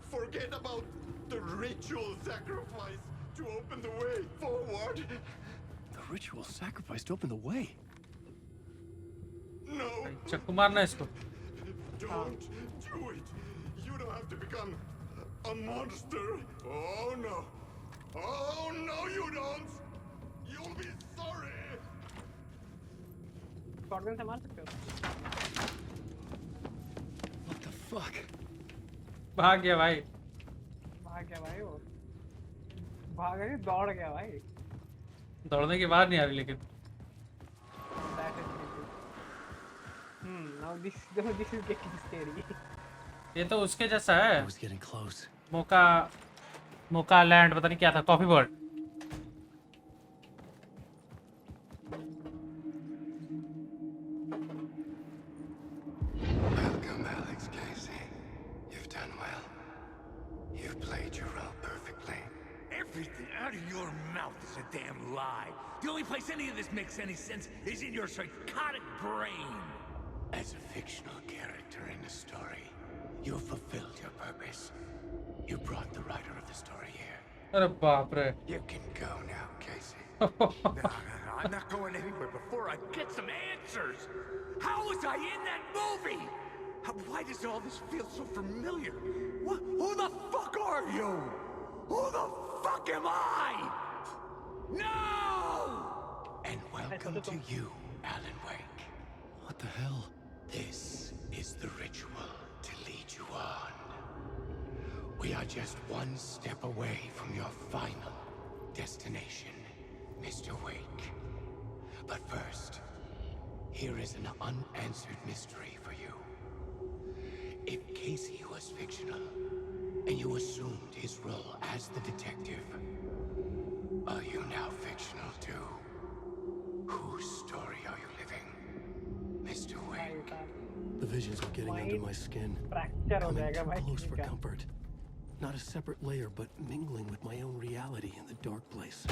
Forget about the ritual sacrifice to open the way forward. The ritual sacrifice to open the way? No. चक्कू मारना इसको. Don't do it. You don't have to become a monster. Oh no. Oh no, you don't. You'll be sorry. Shotgun से मार सकते हो. What the fuck? भाग गया भाई. वो. भाग गया, दौड़ गया भाई. दौड़ने की बात नहीं आ रही लेकिन. Now this is getting scary. ये तो उसके जैसा है. I was getting close. Mocha land पता नहीं क्या था. Coffee bird. Welcome, Alex Casey. You've done well. You've played your role perfectly. Everything out of your mouth is a damn lie. The only place any of this makes any sense is in your psychotic brain. As a fictional character in a story, you fulfilled your purpose. You brought the writer of the story here. अरे बाप रे. You can go now, Casey. No, I'm not going anywhere before I get some answers. How was I in that movie? Why does all this feel so familiar? Who the fuck are you? Who the fuck am I? No! And welcome to you, Alan Wake. What the hell? This is the ritual to lead you on. We are just one step away from your final destination, Mr. Wake. But first, here is an unanswered mystery for you. If Casey was fictional, and you assumed his role as the detective, are you now fictional too? Whose story are you living, Mr. Wake? The visions are getting under my skin, fracture हो coming जाएगा too भाई close for किसी का। comfort. Not a separate layer, but mingling with my own reality in the dark place.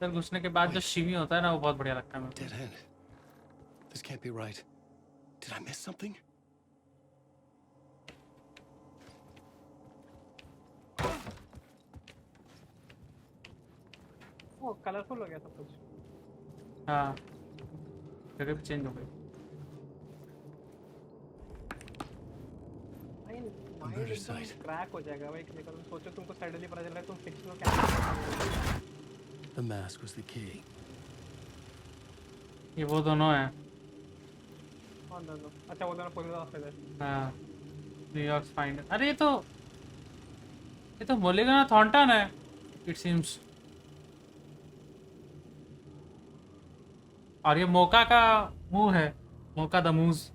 अंदर घुसने के बाद जो शिवी होता है ना, वो बहुत बढ़िया लगता है मुझे। Dead end. This can't be right. Did I miss something? वो कलरफुल हो गया सब कुछ। हाँ, जगह भी चेंज हो गई। Murder site. क्रैक हो जाएगा भाई किसी का। तुम सोचो तुमको सडनली पता चल रहा है तुम fictional character. The mask was the key. ये वो दोनों हैं। कौन दोनों? अच्छा वो दोनों पुलिस ऑफिसर। हाँ, न्यूयॉर्क फाइंडर। अरे ये तो मोलिगन थॉर्नटन है, इट सीम्स। और ये मोका का मुंह है, मोका द मूज।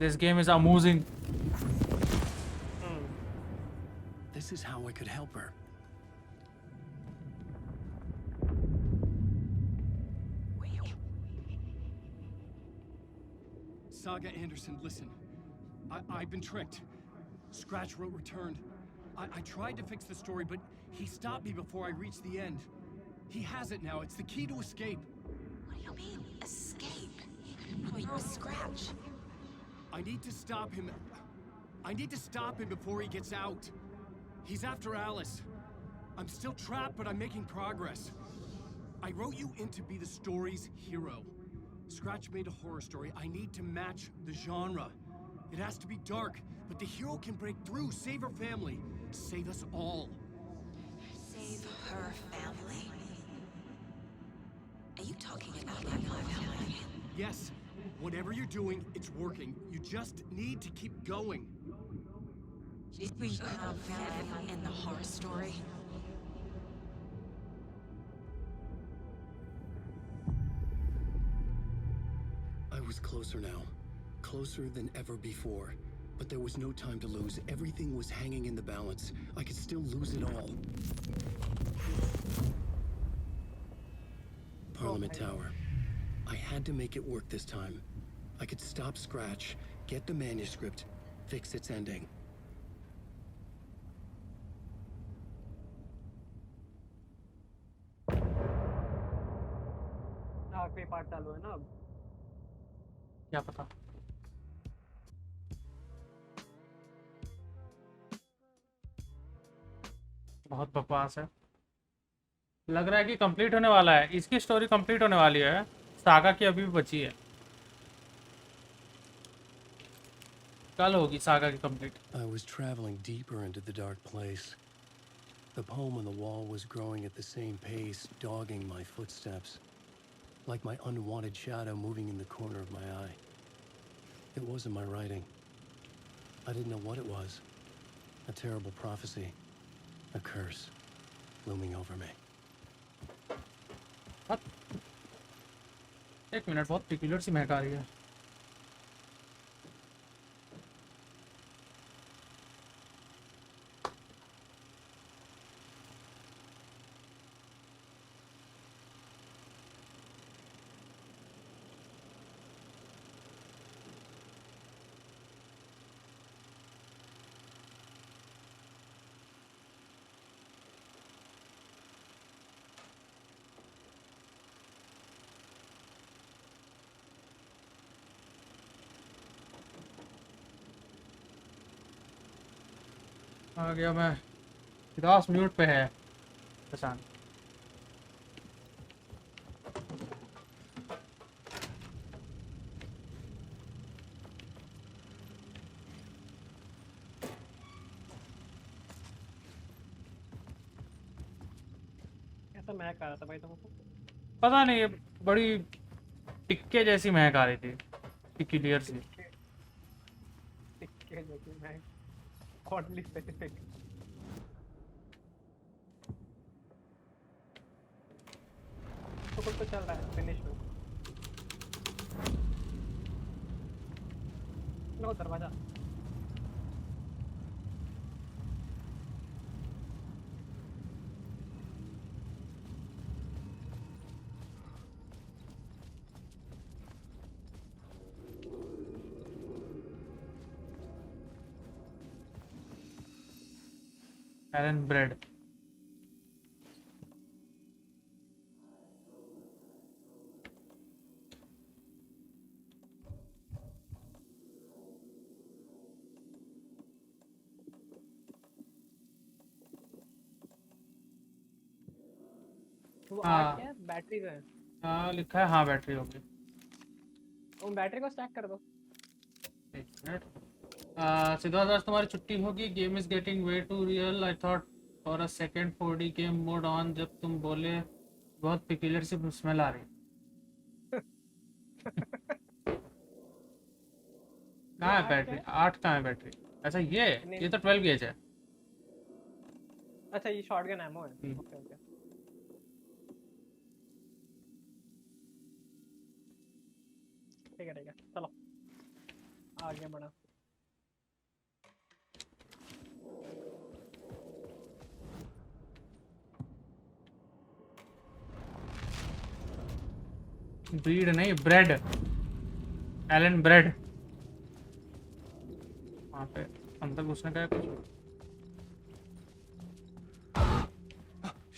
This game is amusing. This is how I could help her. Saga Anderson, listen. I've been tricked. Scratch wrote returned. I tried to fix the story, but he stopped me before I reached the end. He has it now. It's the key to escape. What do you mean, escape? Oh, you're a Scratch. I need to stop him. I need to stop him before he gets out. He's after Alice. I'm still trapped, but I'm making progress. I wrote you in to be the story's hero. Scratch made a horror story. I need to match the genre. It has to be dark, but the hero can break through, save her family, save us all. Save her family? Are you talking about my family? Yes. Whatever you're doing, it's working. You just need to keep going. Did we have family in the horror story? I was closer now. Closer than ever before. But there was no time to lose. Everything was hanging in the balance. I could still lose it all. Parliament Tower. I had to make it work this time. I could stop Scratch, get the manuscript, fix its ending. आखिरी part चालू है ना अब? क्या पता। बहुत बकवास है। लग रहा है कि कंप्लीट होने वाला है। इसकी स्टोरी कंप्लीट होने वाली है। सागा की अभी भी बची है। कल होगी सागा की complete. I was traveling deeper into the dark place. The poem on the wall was growing at the same pace, dogging my footsteps, like my unwanted shadow moving in the corner of my eye. It wasn't my writing. I didn't know what it was. A terrible prophecy, a curse, looming over me. What? एक minute, बहुत peculiar सी महक आ रही है। आ गया मैं। 10 minute पे है पहचान। कैसा महक आ रहा था भाई तुमको? पता नहीं, बड़ी टिक्के जैसी महक आ रही थी, पिक्युलियर सी। है जो कि मैं oddly specific. तो कुछ तो चल रहा है फिनिश में. लो दरवाजा. Alan bread. वो हाँ। आठ क्या है? बैटरी का है. हाँ लिखा है, हाँ बैटरी होगी. वो बैटरी को स्टैक कर दो. एक मिनट. सिद्धार्थ आज तुम्हारी छुट्टी होगी. Game is getting way too real. I thought for a second 4D game mode on. जब तुम बोले बहुत पिक्यूलियर सी स्मेल आ रही. कहाँ है बैटरी? 8 कहाँ है बैटरी? अच्छा ये तो 12 गेज है. अच्छा ये शॉटगन एमो है. Okay okay. ठीक है चलो आगे बढ़ा. ब्रीड नहीं, ब्रेड. Elon bread. वहाँ पे अंदर घुसने का है कुछ.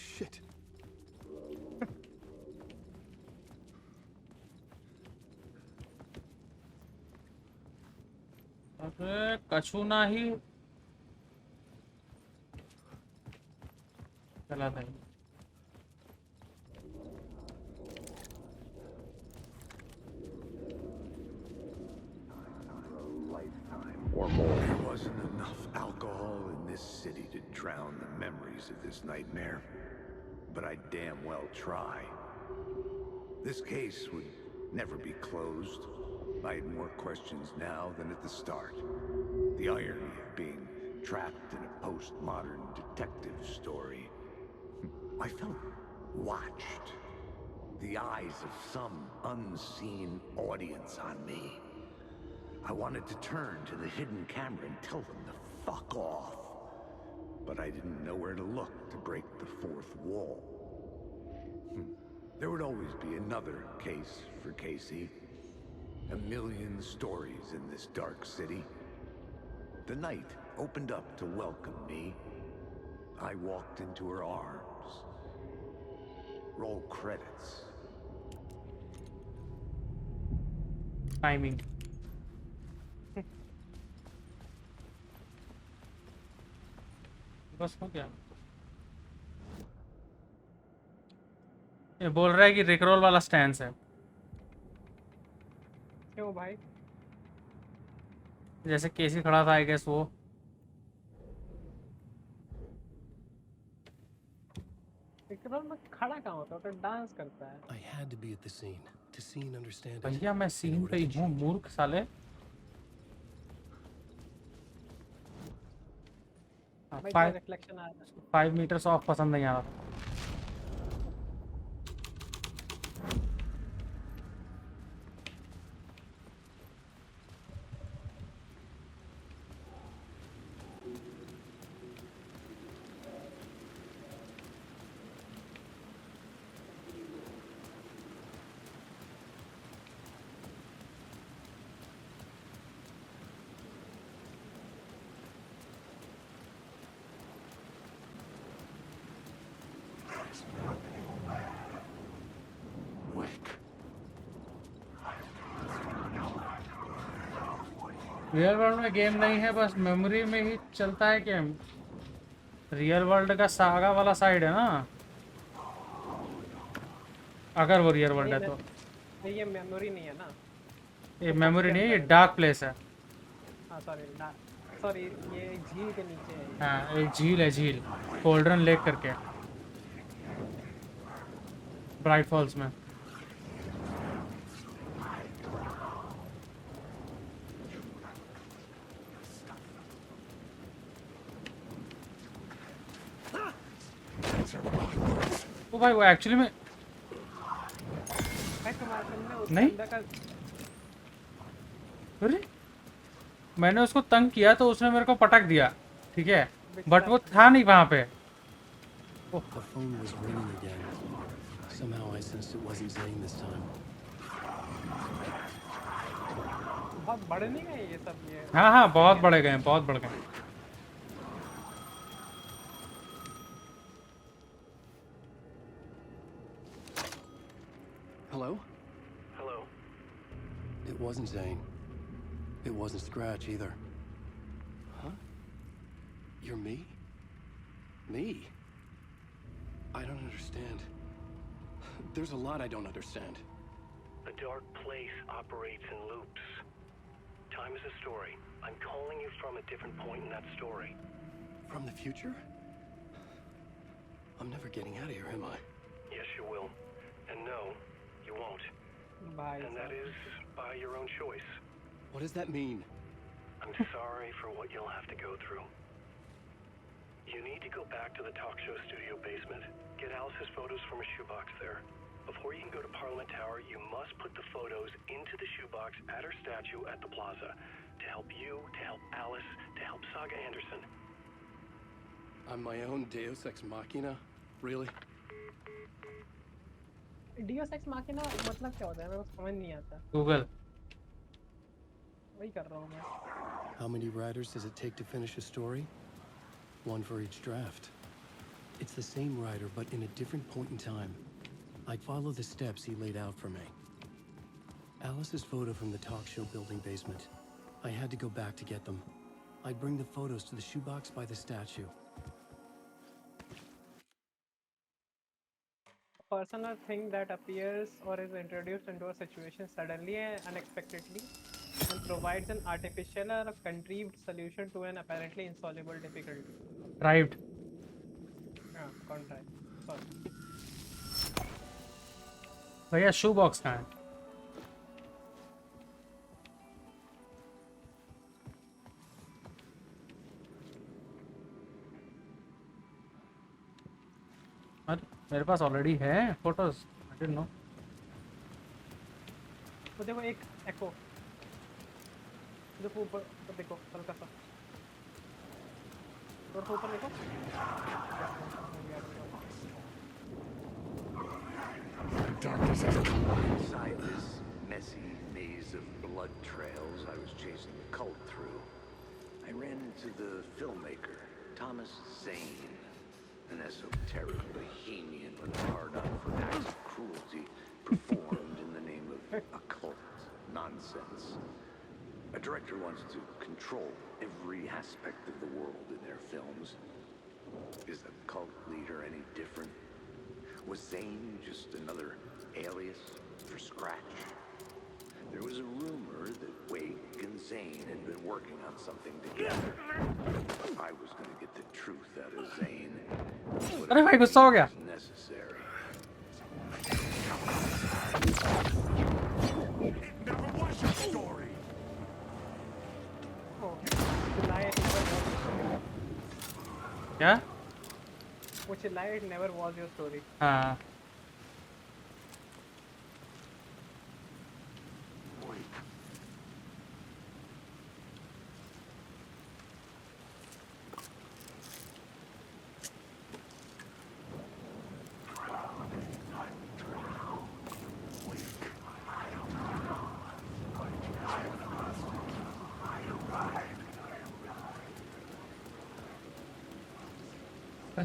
Shit. अरे कछु ना ही चला था. Or more. There wasn't enough alcohol in this city to drown the memories of this nightmare. But I damn well try. This case would never be closed. I had more questions now than at the start. The irony of being trapped in a postmodern detective story. I felt watched. The eyes of some unseen audience on me. I wanted to turn to the hidden camera and tell them to fuck off. But I didn't know where to look to break the fourth wall. There would always be another case for Casey. A million stories in this dark city. The night opened up to welcome me. I walked into her arms. Roll credits. Timing. बस हो गया. ये बोल रहा है कि रिकरोल वाला stance है. क्यों भाई? जैसे केसी खड़ा था आई गेस वो. रिकरोल में खड़ा कहाँ होता है? तो डांस करता है. I had to be at the scene to see and understand it. भैया मैं सीन पे ही हूँ मूर्ख साले. भाई रिफ्लेक्शन आ रहा है. 5 मीटर्स ऑफ पसंद नहीं आ रहा. रियल वर्ल्ड में गेम नहीं है, बस मेमोरी में ही चलता है गेम. रियल वर्ल्ड का सागा वाला साइड है ना, अगर वो रियल वर्ल्ड है तो. ये मेमोरी नहीं है ना. ये मेमोरी नहीं है, ये डार्क प्लेस है. हाँ सॉरी ये झील के नीचे है. हाँ एक झील है, झील कोल्ड्रन लेक करके ब्राइट फॉल्स में. ओ भाई वो एक्चुअली में भाई तुम्हारे तुमने उस नहीं। बंदा का अरे मैंने उसको तंग किया तो उसने मेरे को पटक दिया, ठीक है, बट वो था नहीं वहां पे। The phone was ringing again. Somehow I sensed it wasn't Zane this time. बहुत बड़े नहीं गए ये सब ये। हाँ हाँ बहुत बड़े गए, बहुत बढ़ गए। Hello? Hello. It wasn't Zane. It wasn't Scratch either. Huh? You're me? Me? I don't understand. There's a lot I don't understand. The dark place operates in loops. Time is a story. I'm calling you from a different point in that story. From the future? I'm never getting out of here, am I? Yes, you will. And no, you won't. Bye. And that is by your own choice. What does that mean? I'm sorry for what you'll have to go through. You need to go back to the talk show studio basement. Get Alice's photos from a shoebox there. Before you can go to Parliament Tower, you must put the photos into the shoebox at her statue at the plaza. To help you, to help Alice, to help Saga Anderson. I'm my own Deus Ex Machina? Really? Deus Ex Machina मतलब क्या होता है? मेरे को समझ नहीं आता। Google. वही कर रहा हूँ मैं। How many writers does it take to finish a story? One for each draft. It's the same writer, but in a different point in time. I'd follow the steps he laid out for me. Alice's photo from the talk show building basement. I had to go back to get them. I'd bring the photos to the shoebox by the statue. A person or thing that appears or is introduced into a situation suddenly and unexpectedly and provides an artificial or a contrived solution to an apparently insoluble difficulty. Right. हाँ, contrived. Sorry. भैया शू box कहाँ है? अरे मेरे पास already है photos. I didn't know. तो देखो एक एको। देखो ऊपर देखो हल्का सा। और ऊपर देखो। Darkness has come. Inside this messy maze of blood trails I was chasing the cult through, I ran into the filmmaker, Thomas Zane, an esoteric bohemian with a hard-on for acts of cruelty performed in the name of occult nonsense. A director wants to control every aspect of the world in their films. Is the cult leader any different? Was Zane just another alias for Scratch? There was a rumor that Wake and Zane had been working on something together. I was going to get the truth out of Zane. अरे भाई गुस्सा हो गया। Necessary. Never was your story. क्या? Which lie it never was your story. हाँ।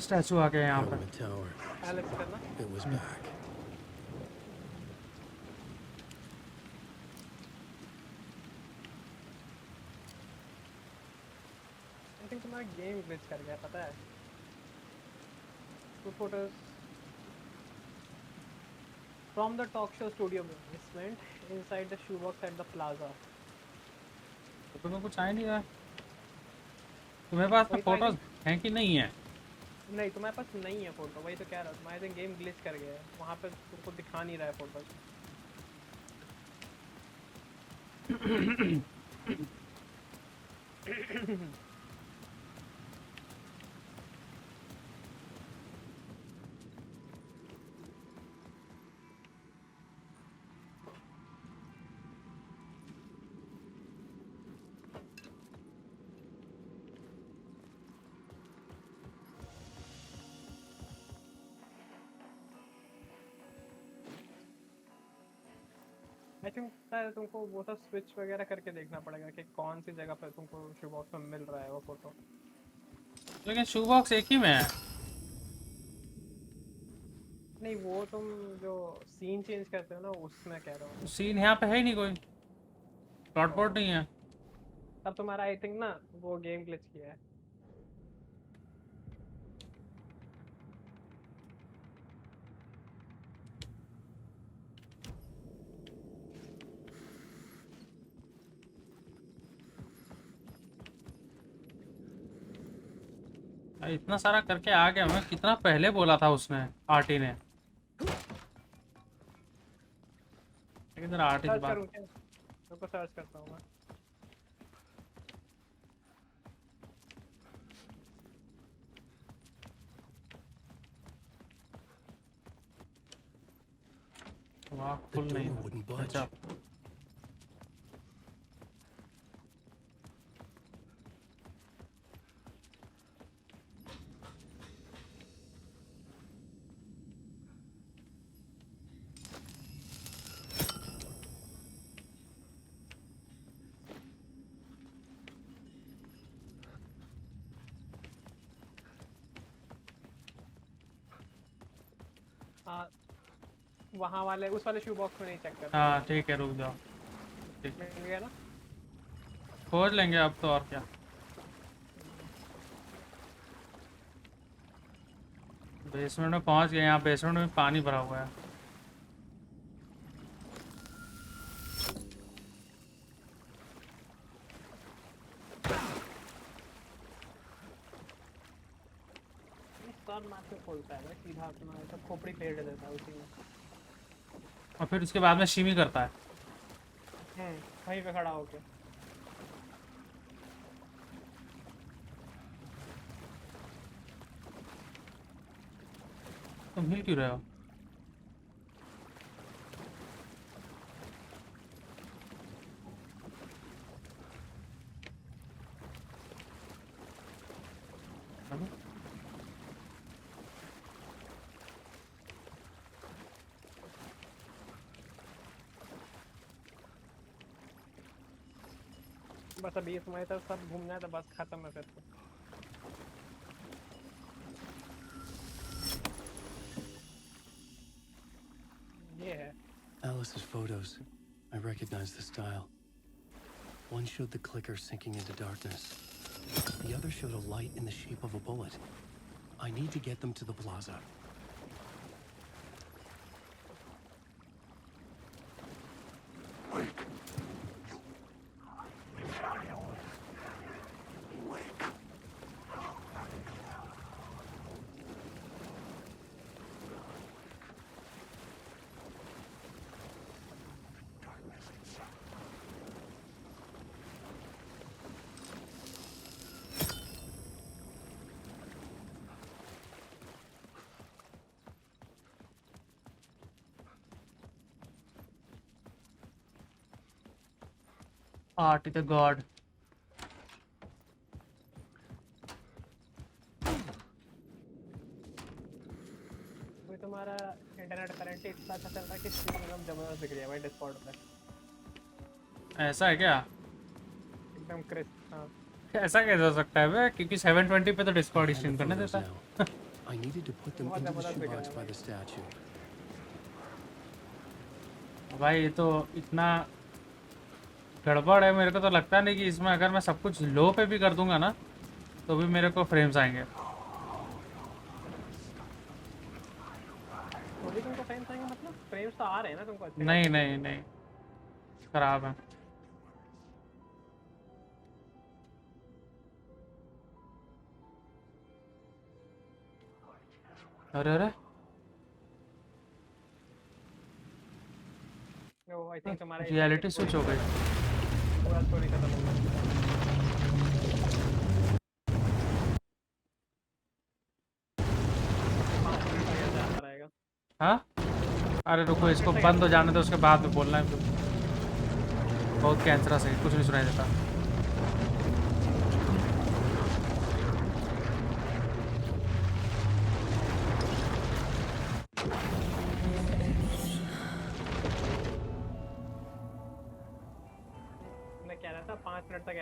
Statue आ गया यहाँ पर। Parliament Tower. Alex करना। It was back. I think तुम्हारा गेम ग्लिच कर गया पता है। Two photos from the talk show studio basement inside the shoebox at the plaza. तो तुम्हें कुछ आ नहीं रहा? तुम्हारे पास तो फोटोज हैं कि नहीं है? नहीं तुम्हारे पास नहीं है फोटो, वही तो कह रहा हूँ। तुम्हारे दिन गेम ग्लिच कर गया है, वहाँ पे तुमको दिखा नहीं रहा है फोटो। आई थिंक शायद तुमको वो सब स्विच वगैरह करके देखना पड़ेगा कि कौन सी जगह पे तुमको शू बॉक्स में मिल रहा है वो फोटो। लेकिन शू बॉक्स एक ही में है। नहीं वो तुम जो सीन चेंज करते हो ना उसमें कह रहा हूँ। सीन यहाँ पे है ही नहीं कोई, प्लॉट पोर्ट नहीं है। तब तुम्हारा आई थिंक ना वो गेम ग्लिच किया है। इतना सारा करके आ गया मैं, कितना पहले बोला था उसने, आरटी ने। इधर आरटी से बात रुको सर्च करता हूँ मैं। वाह फुल नहीं, अच्छा वहाँ वाले उस वाले शू बॉक्स में नहीं चेक कर। हाँ ठीक है, रुक जाओ। ठीक मिल गया ना, खोज लेंगे अब तो, और क्या। बेसमेंट में पहुंच गए, यहाँ बेसमेंट में पानी भरा हुआ है। खोलता है सीधा अपना ऐसा खोपड़ी फेर देता है उसी में, और फिर उसके बाद में शिमी करता है। वहीं पे खड़ा होके। तुम हिल क्यों रहे हो? बस अभी तुम्हारी तरफ सब घूमना है तो बस खत्म है फिर तो। ये है Alice's photos. I recognize the style. One showed the clicker sinking into darkness. The other showed a light in the shape of a bullet. I need to get them to the plaza. Art the god. कोई तुम्हारा internet current इतना अच्छा चल रहा है कि screen एकदम जबरदस्त दिख रही है भाई डिस्कॉर्ड पे। ऐसा है क्या? एकदम क्रिस्प। हाँ ऐसा कैसे हो सकता है बे? क्योंकि 720 पे तो डिस्कॉर्ड स्ट्रीम करने देता है। I needed to put them into the shoebox by the statue. भाई ये तो इतना गड़बड़ है, मेरे को तो लगता नहीं कि इसमें अगर मैं सब कुछ लो पे भी कर दूंगा ना तो भी मेरे को फ्रेम्स आएंगे। तुमको फ्रेम्स आएंगे मतलब? फ्रेम्स तो आ रहे हैं ना तुमको अच्छे? नहीं नहीं नहीं, खराब है। अरे अरे आई थिंक तुम्हारा रियलिटी स्विच हो गई। पूरा स्टोरी खत्म हो गया। हाँ अरे रुको, इसको बंद हो जाने दो, उसके बाद में बोलना है। बहुत कैंसरस है, कुछ नहीं सुनाई देता।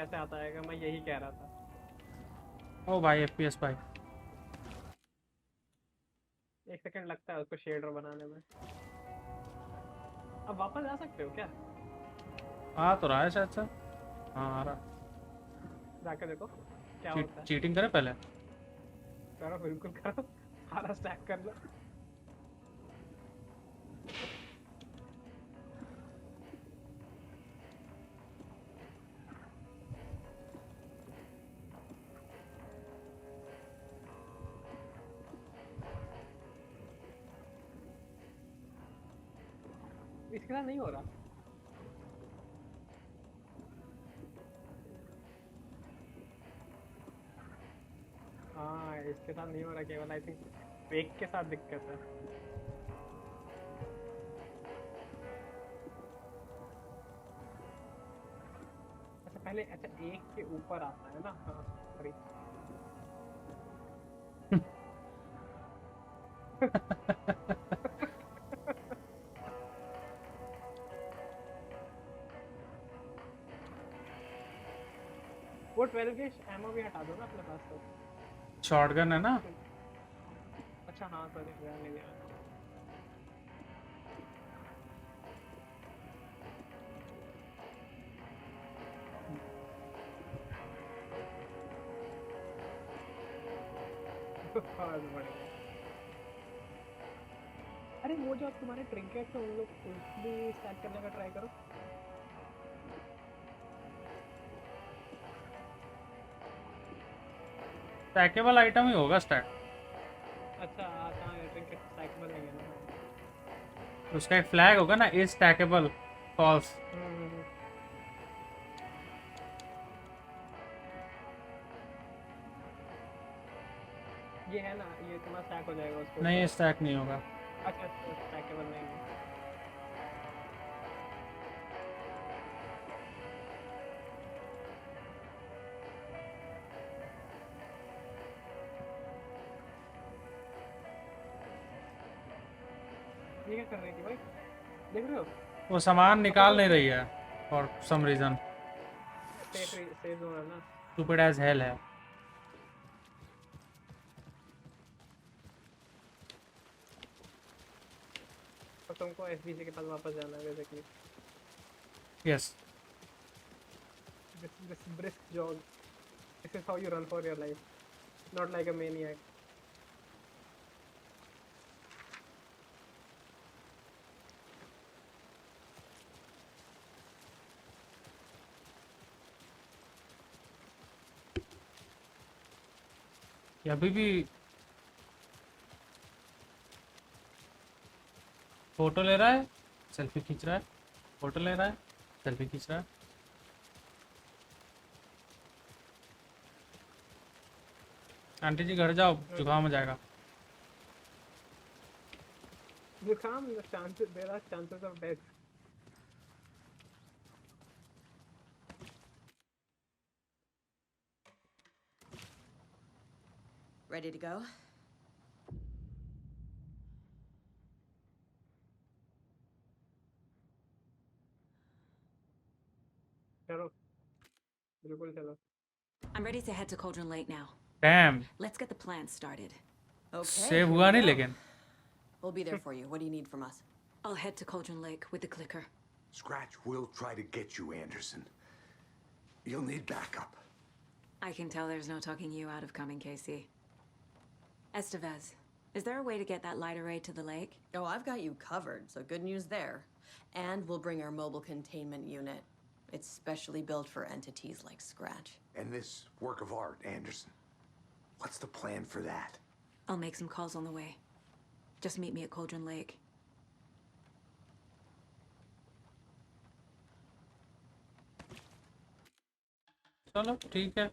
कैसे आता है, मैं यही कह रहा था। ओ भाई FPS भाई 1 सेकंड लगता है उसको शेडर बनाने में। अब वापस आ सकते हो क्या? आ तो रहा है शायद से। हाँ आ रहा। जाके देखो क्या होता है। चीटिंग करे पहले। करो बिल्कुल करो, सारा स्टैक कर लो। इसके साथ नहीं हो रहा। हाँ इसके साथ नहीं हो रहा, केवल आई थिंक वेक के साथ दिक्कत है। अच्छा पहले, अच्छा एक के ऊपर आता है ना। हाँ सॉरी। वो 12 के एमओ भी हटा दो ना अपने पास तो। शॉटगन है ना। अच्छा हाँ सॉरी ध्यान नहीं दिया। अरे वो जो तुम्हारे ट्रिंकेट है उन लोग भी स्टैक करने का ट्राई करो। स्टैकेबल आइटम ही होगा स्टैक। अच्छा कहाँ है ट्रिंकेट? स्टैकेबल नहीं है ना। उसका एक फ्लैग होगा ना, इज स्टैकेबल फॉल्स। ये है ना, ये तुम्हारा स्टैक हो जाएगा उसको। नहीं स्टैक नहीं होगा। अच्छा स्टैकेबल नहीं है। ये क्या कर रही थी भाई, देख रहे हो? वो सामान निकाल नहीं रही है फॉर सम रीजन। सेव हो रहा ना। स्टूपिड एज हेल है। तो तुमको एसबीसी के पास वापस जाना है basically. Yes. This brisk jog. This is how you run for your life, not like a maniac. ये अभी भी फोटो ले रहा है, सेल्फी खींच रहा है, फोटो ले रहा है, सेल्फी खींच रहा है। आंटी जी घर जाओ, जुकाम हो जाएगा। जुकाम, there are chances of death. Ready to go? चलो, बिल्कुल चलो। I'm ready to head to Cauldron Lake now. Damn. Let's get the plan started. Okay. Save हुआ नहीं लेकिन। We'll be there for you. What do you need from us? I'll head to Cauldron Lake with the clicker. Scratch will try to get you, Anderson. You'll need backup. I can tell there's no talking you out of coming, Casey. Estevez, is there a way to get that light array to the lake? Oh, I've got you covered, so good news there. And we'll bring our mobile containment unit. It's specially built for entities like Scratch. And this work of art, Anderson. What's the plan for that? I'll make some calls on the way. Just meet me at Cauldron Lake. चलो ठीक है।